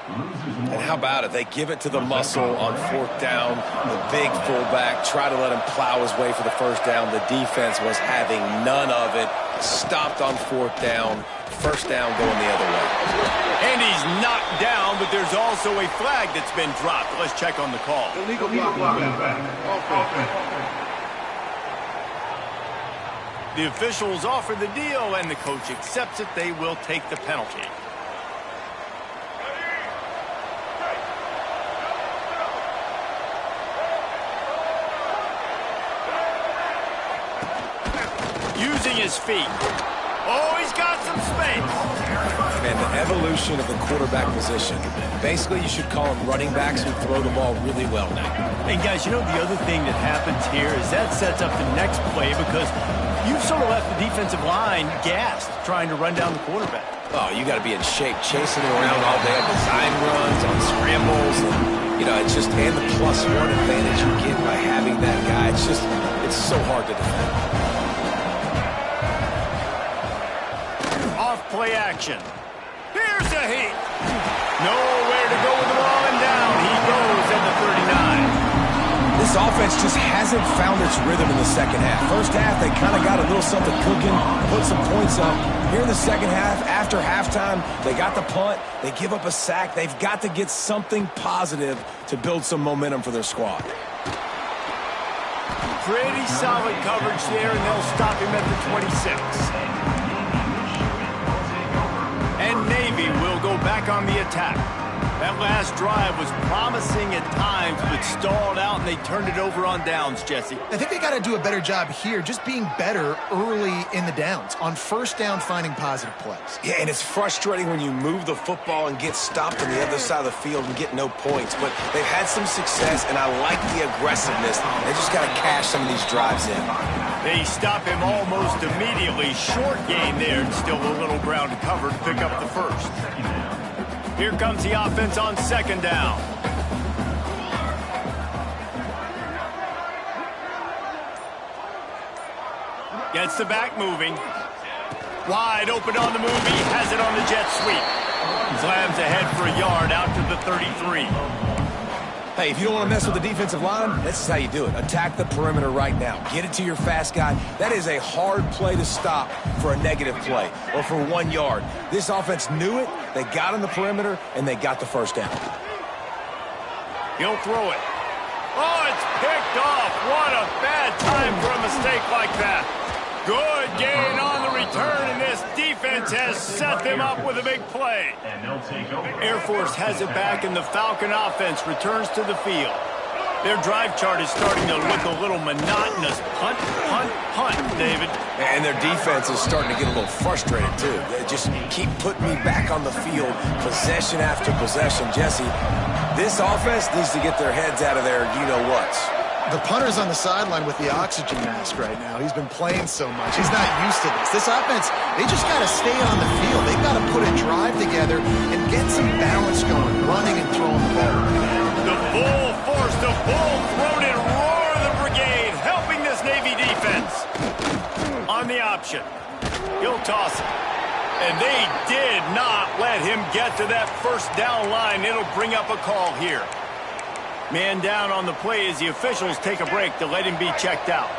And how about it? They give it to the muscle on 4th down. The big fullback, try to let him plow his way for the 1st down. The defense was having none of it. Stopped on 4th down. 1st down going the other way. And he's knocked down, but there's also a flag that's been dropped. Let's check on the call. Illegal blocking. The officials offer the deal, and the coach accepts it. They will take the penalty. Using his feet. Oh, he's got some space. Man, the evolution of the quarterback position. Basically, you should call them running backs who throw the ball really well now. And guys, you know the other thing that happens here is that sets up the next play because you've sort of left the defensive line gassed trying to run down the quarterback. Oh, you got to be in shape, chasing him around all day on design runs, on scrambles, and, you know, it's just, and the +1 advantage you get by having that guy. It's so hard to defend. Play action. Here's a heat. Nowhere to go with the ball and down. He goes at the 39. This offense just hasn't found its rhythm in the second half. First half, they kind of got a little something cooking, put some points up. Here in the second half, after halftime, they got the punt. They give up a sack. They've got to get something positive to build some momentum for their squad. Pretty solid coverage there, and they'll stop him at the 26. And Navy will go back on the attack. That last drive was promising at times, but stalled out, and they turned it over on downs, Jesse. I think they got to do a better job here, just being better early in the downs. On 1st down, finding positive plays. Yeah, and it's frustrating when you move the football and get stopped on the other side of the field and get no points. But they've had some success, and I like the aggressiveness. They just got to cash some of these drives in. They stop him almost immediately. Short gain there, and still a little ground to cover to pick up the 1st. Here comes the offense on 2nd down. Gets the back moving. Wide open on the move. He has it on the jet sweep. Slams ahead for a yard out to the 33. Hey, if you don't want to mess with the defensive line, this is how you do it. Attack the perimeter right now. Get it to your fast guy. That is a hard play to stop for a negative play or for 1 yard. This offense knew it. They got on the perimeter, and they got the first down. He'll throw it. Oh, it's picked off. What a bad time for a mistake like that. Good gain on the return, and this defense has set them up with a big play. Air Force has it back, and the Falcon offense returns to the field. Their drive chart is starting to look a little monotonous. Punt, punt, punt, David. And their defense is starting to get a little frustrated, too. They just keep putting me back on the field, possession after possession. Jesse, this offense needs to get their heads out of their you-know-whats. The punter's on the sideline with the oxygen mask right now. He's been playing so much. He's not used to this. This offense, they just got to stay on the field. They've got to put a drive together and get some balance going, running and throwing the ball. The full force, the full-throated roar of the brigade, helping this Navy defense. On the option, he'll toss it. And they did not let him get to that first down line. It'll bring up a call here. Man down on the play as the officials take a break to let him be checked out.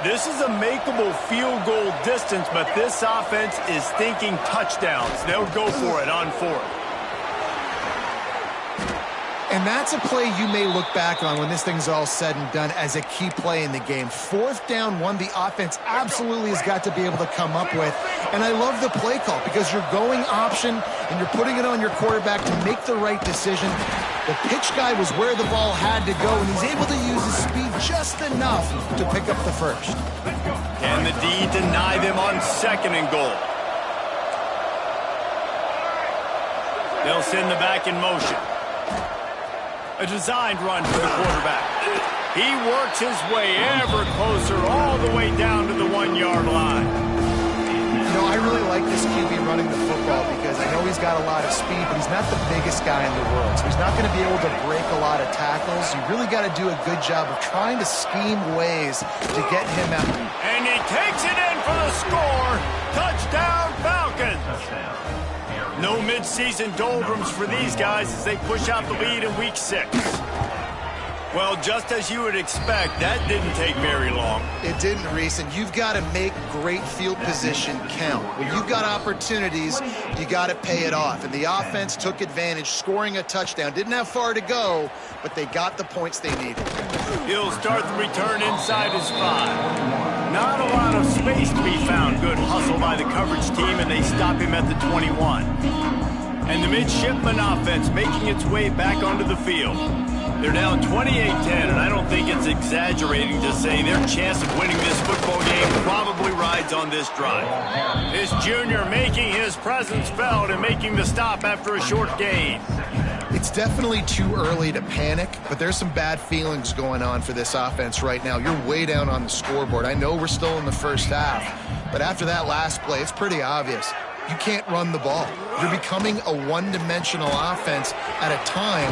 This is a makeable field goal distance, but this offense is thinking touchdowns. They'll go for it on fourth. And that's a play you may look back on when this thing's all said and done as a key play in the game. Fourth down, one the offense absolutely has got to be able to come up with. And I love the play call because you're going option and you're putting it on your quarterback to make the right decision. The pitch guy was where the ball had to go, and he's able to use his speed just enough to pick up the first. Can the D deny them on second and goal? They'll send the back in motion. A designed run for the quarterback. He works his way ever closer all the way down to the 1 yard line. You know, I really like this QB running the football because I know he's got a lot of speed, but he's not the biggest guy in the world. So he's not going to be able to break a lot of tackles. You really got to do a good job of trying to scheme ways to get him out. And he takes it in for the score. Touchdown, Falcons. No midseason doldrums for these guys as they push out the lead in week 6. Well, just as you would expect, that didn't take very long. It didn't, Reese, and you've got to make great field position count. When you've got opportunities, you got to pay it off. And the offense took advantage, scoring a touchdown. Didn't have far to go, but they got the points they needed. He'll start the return inside his 5. Not a lot of space to be found. Good hustle by the coverage team, and they stop him at the 21. And the midshipman offense making its way back onto the field. They're down 28-10, and I don't think it's exaggerating to say their chance of winning this football game probably rides on this drive. This junior making his presence felt and making the stop after a short gain. It's definitely too early to panic, but there's some bad feelings going on for this offense right now. You're way down on the scoreboard. I know we're still in the first half, but after that last play, it's pretty obvious. You can't run the ball. You're becoming a one-dimensional offense at a time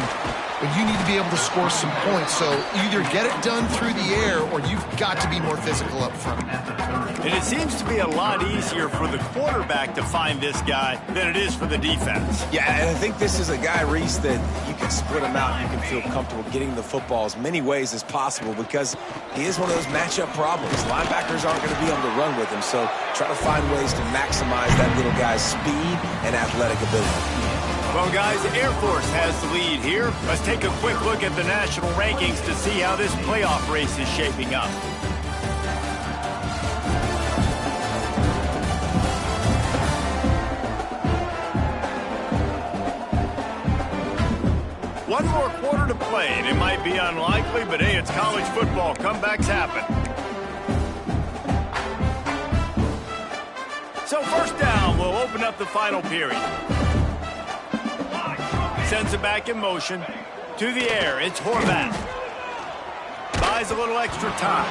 when you need to be able to score some points. So either get it done through the air or you've got to be more physical up front. And it seems to be a lot easier for the quarterback to find this guy than it is for the defense. Yeah, and I think this is a guy, Reese, that you can split him out. You can feel comfortable getting the football as many ways as possible because he is one of those matchup problems. Linebackers aren't going to be able to run with him, so try to find ways to maximize that little guy's speed and athletic ability. Well, guys, Air Force has the lead here. Let's take a quick look at the national rankings to see how this playoff race is shaping up. One more quarter to play, and it might be unlikely, but hey, it's college football. Comebacks happen. So first down, we'll open up the final period. Sends it back in motion. To the air, it's Horvath. Buys a little extra time.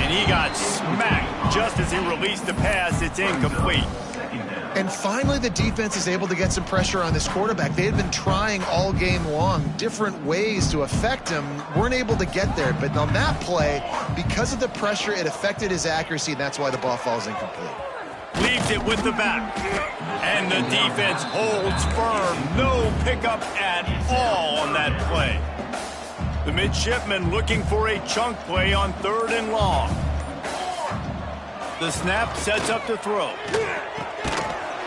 And he got smacked just as he released the pass. It's incomplete. And finally, the defense is able to get some pressure on this quarterback. They had been trying all game long different ways to affect him. Weren't able to get there. But on that play, because of the pressure, it affected his accuracy, and that's why the ball falls incomplete. Leaves it with the back. And the defense holds firm. No pickup at all on that play. The midshipman looking for a chunk play on 3rd and long. The snap sets up to throw.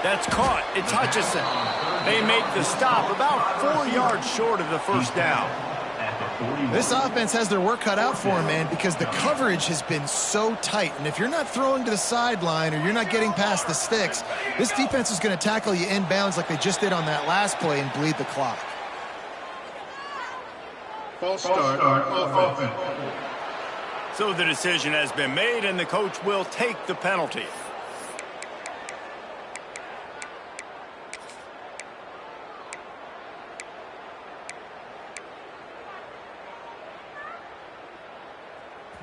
That's caught. It's Hutchinson. They make the stop about 4 yards short of the first down. This offense has their work cut out for them, man, because the coverage has been so tight. And if you're not throwing to the sideline or you're not getting past the sticks, this defense is going to tackle you inbounds like they just did on that last play and bleed the clock. False start, offense. So the decision has been made, and the coach will take the penalty.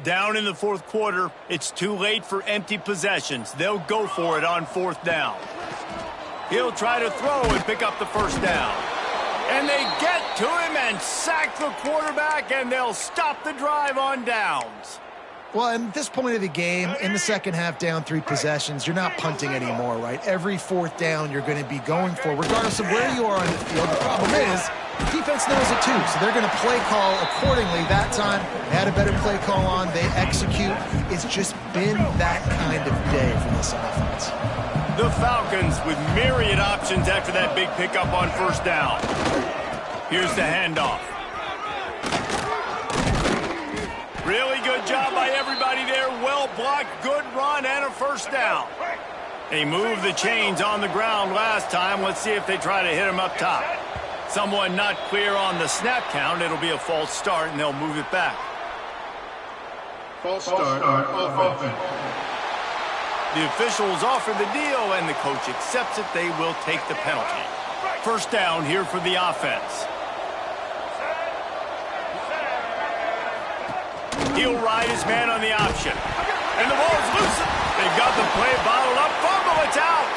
Down in the 4th quarter, it's too late for empty possessions. They'll go for it on 4th down. He'll try to throw and pick up the first down. And they get to him and sack the quarterback, and they'll stop the drive on downs. Well, at this point of the game, in the second half, down 3 possessions, you're not punting anymore, right? Every 4th down you're going to be going for, regardless of where you are on the field. The problem is, the defense knows it too, so they're going to play call accordingly. That time, they had a better play call on. They execute. It's just been that kind of day for this offense. The Falcons with myriad options after that big pickup on 1st down. Here's the handoff. Really good job by everybody there. Well blocked, good run, and a 1st down. They moved the chains on the ground last time. Let's see if they try to hit them up top. Someone not clear on the snap count. It'll be a false start, and they'll move it back. False start, offense. The officials offer the deal, and the coach accepts it. They will take the penalty. 1st down here for the offense. He'll ride his man on the option. And the ball's loose. They've got the play bottled up. Fumble, it's out.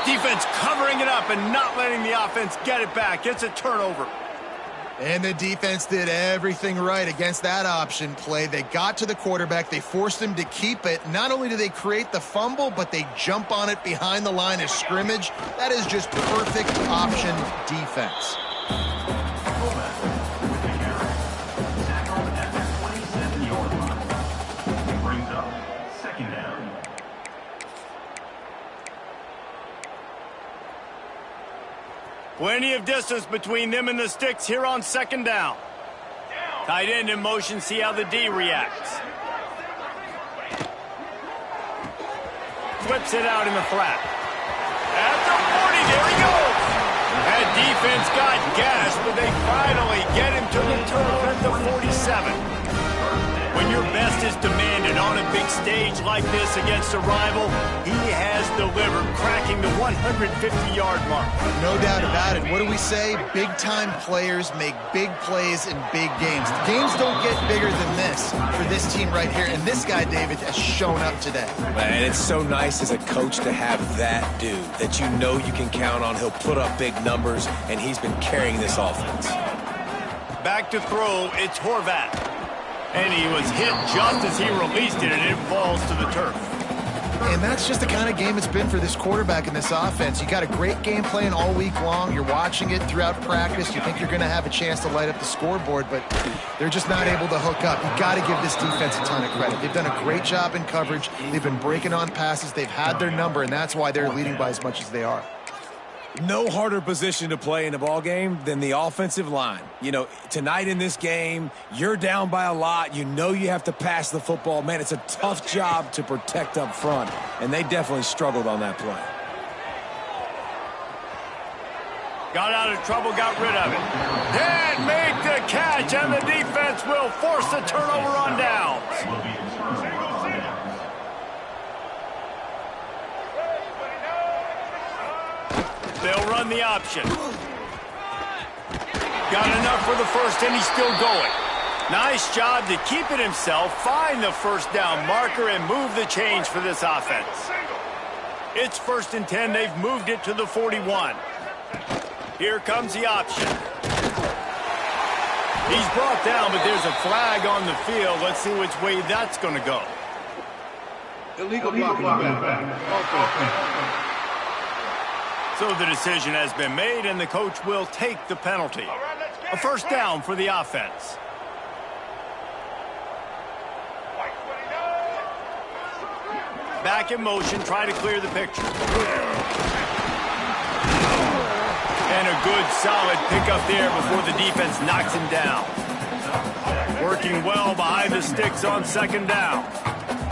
Defense covering it up and not letting the offense get it back. It's a turnover. And the defense did everything right against that option play. They got to the quarterback. They forced him to keep it. Not only do they create the fumble, but they jump on it behind the line of scrimmage. That is just perfect option defense. Plenty of distance between them and the sticks here on 2nd down. Tight end in motion, see how the D reacts. Flips it out in the flat. At the 40, there he goes. That defense got gas, but they finally get him to the turf at the 47. When your best is demanded on a big stage like this against a rival, he has delivered, cracking the 150-yard mark. No doubt about it. What do we say? Big-time players make big plays in big games. The games don't get bigger than this for this team right here, and this guy, David, has shown up today. Man, it's so nice as a coach to have that dude that you know you can count on. He'll put up big numbers, and he's been carrying this offense. Back to throw, it's Horvat. And he was hit just as he released it, and it falls to the turf. And that's just the kind of game it's been for this quarterback in this offense. You got a great game plan all week long. You're watching it throughout practice. You think you're going to have a chance to light up the scoreboard, but they're just not able to hook up. You got to give this defense a ton of credit. They've done a great job in coverage. They've been breaking on passes. They've had their number, and that's why they're leading by as much as they are. No harder position to play in a ball game than the offensive line. You know, tonight in this game, you're down by a lot. You know you have to pass the football. Man, it's a tough job to protect up front, and they definitely struggled on that play. Got out of trouble, got rid of it. And make the catch, and the defense will force the turnover on downs. They'll run the option. Got enough for the first, and he's still going. Nice job to keep it himself, find the 1st down marker, and move the chains for this offense. It's 1st and 10. They've moved it to the 41. Here comes the option. He's brought down, but there's a flag on the field. Let's see which way that's going to go. Illegal blocking back. So the decision has been made, and the coach will take the penalty. A 1st down for the offense. back in motion, try to clear the picture. And a good, solid pickup there before the defense knocks him down. Working well behind the sticks on second down.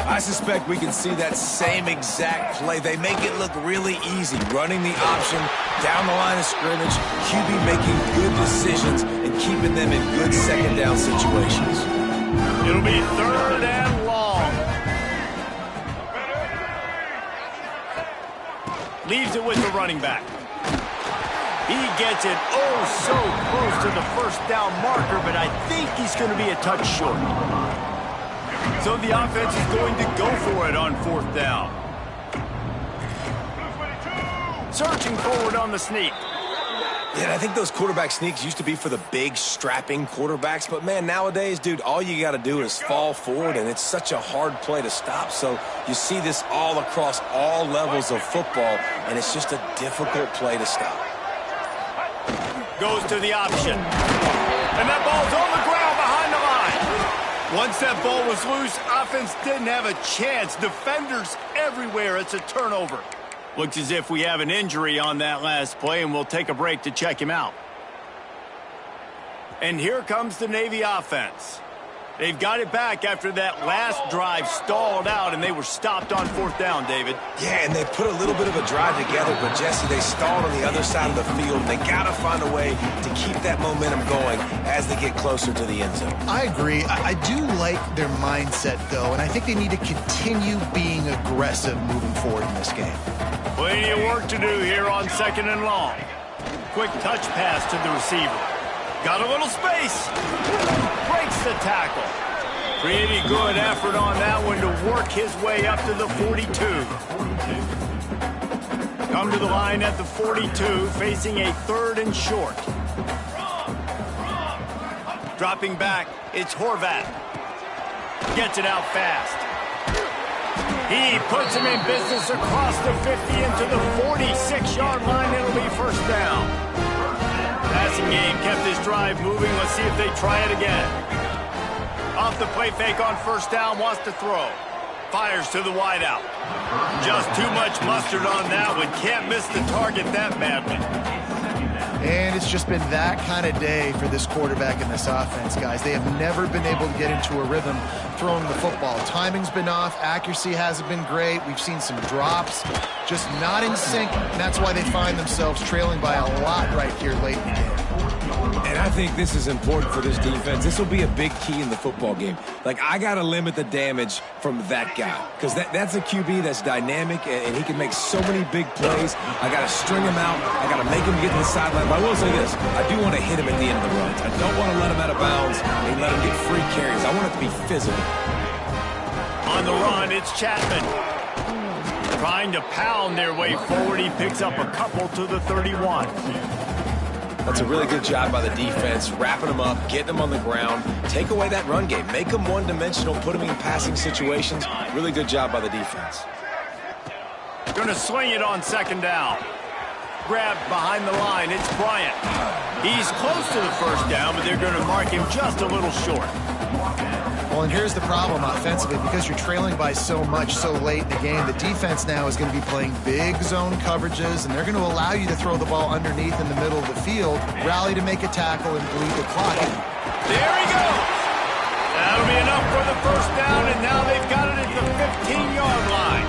I suspect we can see that same exact play. They make it look really easy, running the option down the line of scrimmage, QB making good decisions and keeping them in good second down situations. It'll be third and long. Leaves it with the running back. He gets it so close to the first down marker, but I think he's going to be a touch short. So the offense is going to go for it on fourth down. Searching forward on the sneak. Yeah, I think those quarterback sneaks used to be for the big, strapping quarterbacks. But, man, nowadays, dude, all you got to do is fall forward, and it's such a hard play to stop. So you see this all across all levels of football, and it's just a difficult play to stop. Goes to the option. And that ball's on the ground behind the line. Once that ball was loose, offense didn't have a chance. Defenders everywhere. It's a turnover. Looks as if we have an injury on that last play, and we'll take a break to check him out. And here comes the Navy offense. They've got it back after that last drive stalled out, and they were stopped on fourth down, David. Yeah, and they put a little bit of a drive together, but, Jesse, they stalled on the other side of the field. They got to find a way to keep that momentum going as they get closer to the end zone. I agree. I do like their mindset, though, and I think they need to continue being aggressive moving forward in this game. Plenty of work to do here on second and long. Quick touch pass to the receiver. Got a little space. Breaks the tackle. Pretty good effort on that one to work his way up to the 42. Come to the line at the 42, facing a third and short. Dropping back, it's Horvat. Gets it out fast. He puts him in business across the 50 into the 46-yard line. It'll be first down. Passing game kept this drive moving. Let's see if they try it again. Off the play fake on first down, wants to throw. Fires to the wideout. Just too much mustard on that one. Can't miss the target that badly. And it's just been that kind of day for this quarterback and this offense, guys. They have never been able to get into a rhythm throwing the football. Timing's been off. Accuracy hasn't been great. We've seen some drops. Just not in sync. And that's why they find themselves trailing by a lot right here late in the game. And I think this is important for this defense. This will be a big key in the football game. Like, I got to limit the damage from that guy because that's a QB that's dynamic, and he can make so many big plays. I got to string him out. I got to make him get to the sideline. But I will say this. I do want to hit him at the end of the runs. I don't want to let him out of bounds and let him get free carries. I want it to be physical. On the run, it's Chapman. Trying to pound their way forward. He picks up a couple to the 31. That's a really good job by the defense, wrapping them up, getting them on the ground, take away that run game, make them one-dimensional, put them in passing situations. Really good job by the defense. Going to swing it on second down. Grabbed behind the line, it's Bryant. He's close to the first down, but they're going to mark him just a little short. Well, and here's the problem offensively. Because you're trailing by so much so late in the game, the defense now is going to be playing big zone coverages, and they're going to allow you to throw the ball underneath in the middle of the field, rally to make a tackle, and bleed the clock. There he goes. That'll be enough for the first down, and now they've got it at the 15-yard line.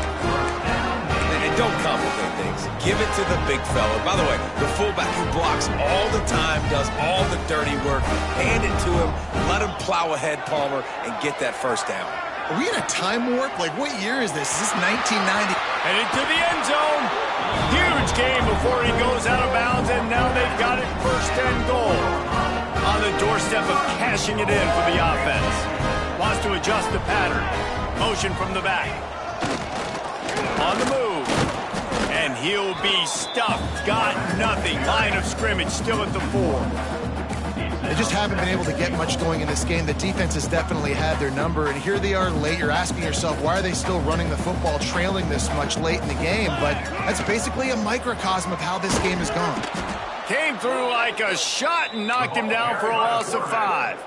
And don't complicate things. Give it to the big fella. By the way, the fullback who blocks all the time, does all the dirty work. Hand it to him. Let him plow ahead, Palmer, and get that first down. Are we in a time warp? Like, what year is this? Is this 1990? Headed to the end zone. Huge game before he goes out of bounds, and now they've got it first and goal. On the doorstep of cashing it in for the offense. Wants to adjust the pattern. Motion from the back. On the move. And he'll be stuffed. Got nothing. Line of scrimmage still at the 4. They just haven't been able to get much going in this game. The defense has definitely had their number, and here they are late. You're asking yourself, why are they still running the football, trailing this much late in the game? But that's basically a microcosm of how this game has gone. Came through like a shot and knocked him down for a loss of 5.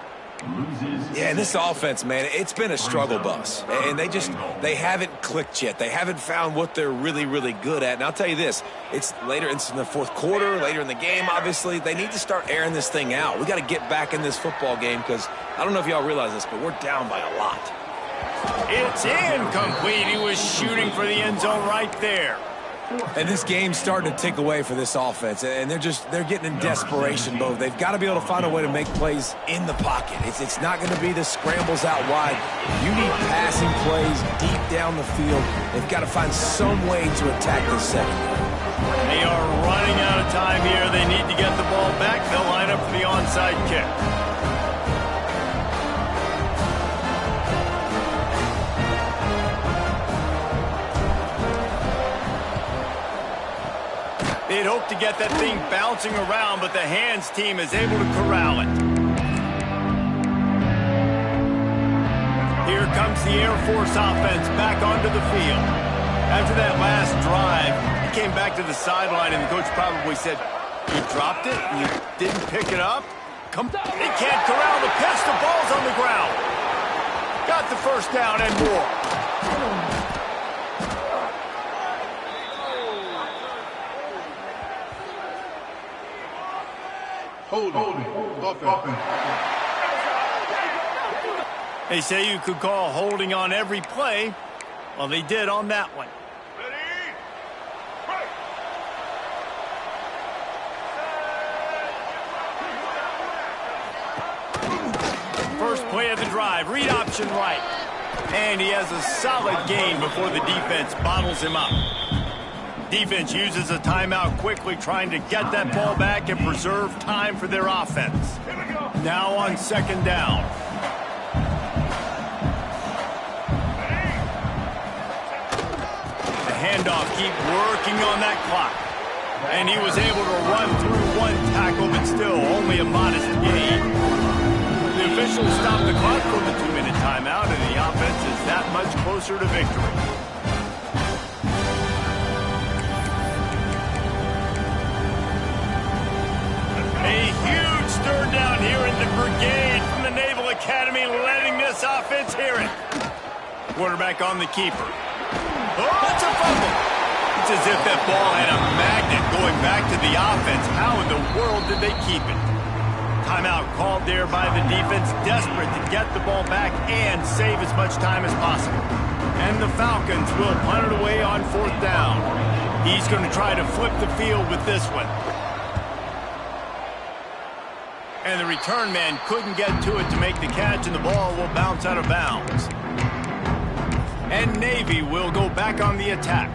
Loses Yeah, and this offense, man, it's been a struggle bus. And they haven't clicked yet. They haven't found what they're really, really good at. And I'll tell you this, it's in the fourth quarter, later in the game, obviously. They need to start airing this thing out. We got to get back in this football game because I don't know if y'all realize this, but we're down by a lot. It's incomplete. He was shooting for the end zone right there. And this game's starting to tick away for this offense, and they're getting in desperation mode. They've got to be able to find a way to make plays in the pocket. It's not going to be the scrambles out wide. You need passing plays deep down the field. They've got to find some way to attack this secondary. They are running out of time here. They need to get the ball back. They'll line up for the onside kick. They'd hope to get that thing bouncing around, but the hands team is able to corral it. Here comes the Air Force offense back onto the field. After that last drive, he came back to the sideline, and the coach probably said, "You dropped it? You didn't pick it up? They can't corral the pitch. The ball's on the ground." Got the first down and more. Holding. Offense. They say you could call holding on every play. Well, they did on that one. First play of the drive, read option right. And he has a solid gain before the defense bottles him up. Defense uses a timeout quickly, trying to get that ball back and preserve time for their offense. Now on second down. The handoff, keep working on that clock. And he was able to run through one tackle, but still only a modest gain. The officials stopped the clock for the 2-minute timeout, and the offense is that much closer to victory. A huge third down here in the brigade from the Naval Academy, letting this offense hear it. Quarterback on the keeper. Oh, it's a fumble. It's as if that ball had a magnet going back to the offense. How in the world did they keep it? Timeout called there by the defense, desperate to get the ball back and save as much time as possible. And the Falcons will punt it away on fourth down. He's going to try to flip the field with this one. And the return man couldn't get to it to make the catch, and the ball will bounce out of bounds. And Navy will go back on the attack.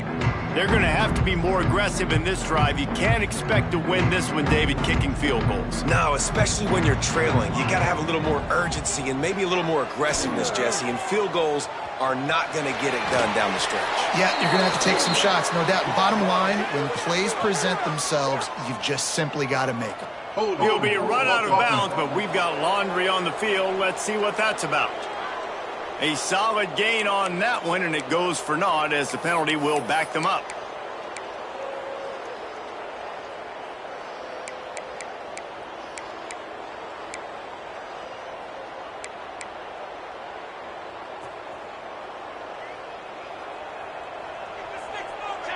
They're going to have to be more aggressive in this drive. You can't expect to win this one, David, kicking field goals. No, especially when you're trailing. You got to have a little more urgency and maybe a little more aggressiveness, Jesse. And field goals are not going to get it done down the stretch. Yeah, you're going to have to take some shots, no doubt. Bottom line, when plays present themselves, you've just simply got to make them. He'll be run out of bounds, but we've got laundry on the field. Let's see what that's about. A solid gain on that one, and it goes for naught as the penalty will back them up.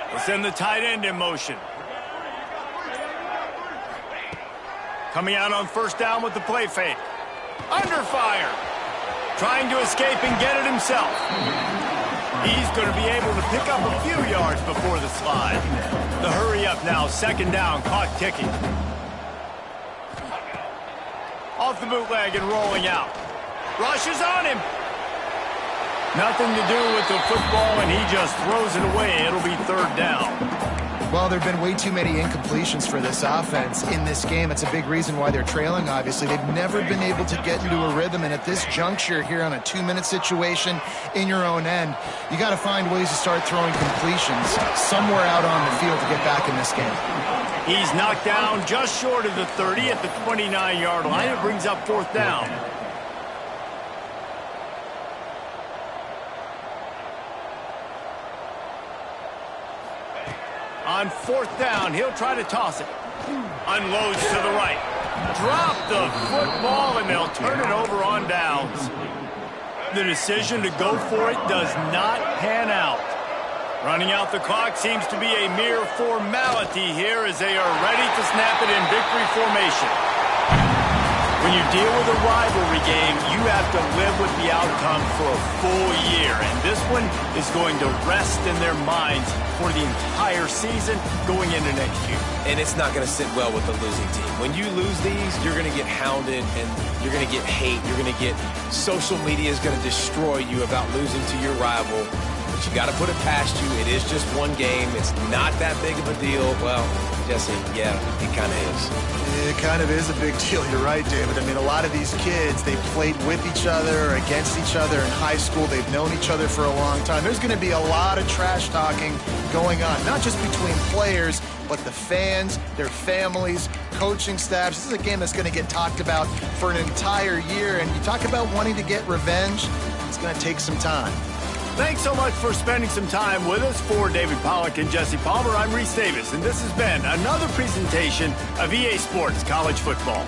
We'll send the tight end in motion. Coming out on first down with the play fake. Under fire. Trying to escape and get it himself. He's going to be able to pick up a few yards before the slide. The hurry up now, second down, clock ticking. Off the bootleg and rolling out. Rushes on him. Nothing to do with the football, and he just throws it away. It'll be third down. Well, there have been way too many incompletions for this offense in this game. It's a big reason why they're trailing, obviously. They've never been able to get into a rhythm, and at this juncture here on a 2-minute situation in your own end, you got to find ways to start throwing completions somewhere out on the field to get back in this game. He's knocked down just short of the 30 at the 29-yard line. It brings up fourth down. On fourth down, he'll try to toss it. Unloads to the right. Drop the football, and they'll turn it over on downs. The decision to go for it does not pan out. Running out the clock seems to be a mere formality here as they are ready to snap it in victory formation. When you deal with a rivalry game, you have to live with the outcome for a full year, and this one is going to rest in their minds for the entire season going into next year. And it's not going to sit well with the losing team. When you lose these, you're going to get hounded, and you're going to get hate. You're going to get social media is going to destroy you about losing to your rival. But you got to put it past you. It is just one game. It's not that big of a deal. Well, Jesse, yeah, it kind of is. It kind of is a big deal. You're right, David. I mean, a lot of these kids, they played with each other, against each other in high school. They've known each other for a long time. There's going to be a lot of trash talking going on, not just between players, but the fans, their families, coaching staffs. This is a game that's going to get talked about for an entire year. And you talk about wanting to get revenge, it's going to take some time. Thanks so much for spending some time with us. For David Pollack and Jesse Palmer, I'm Reese Davis, and this has been another presentation of EA Sports College Football.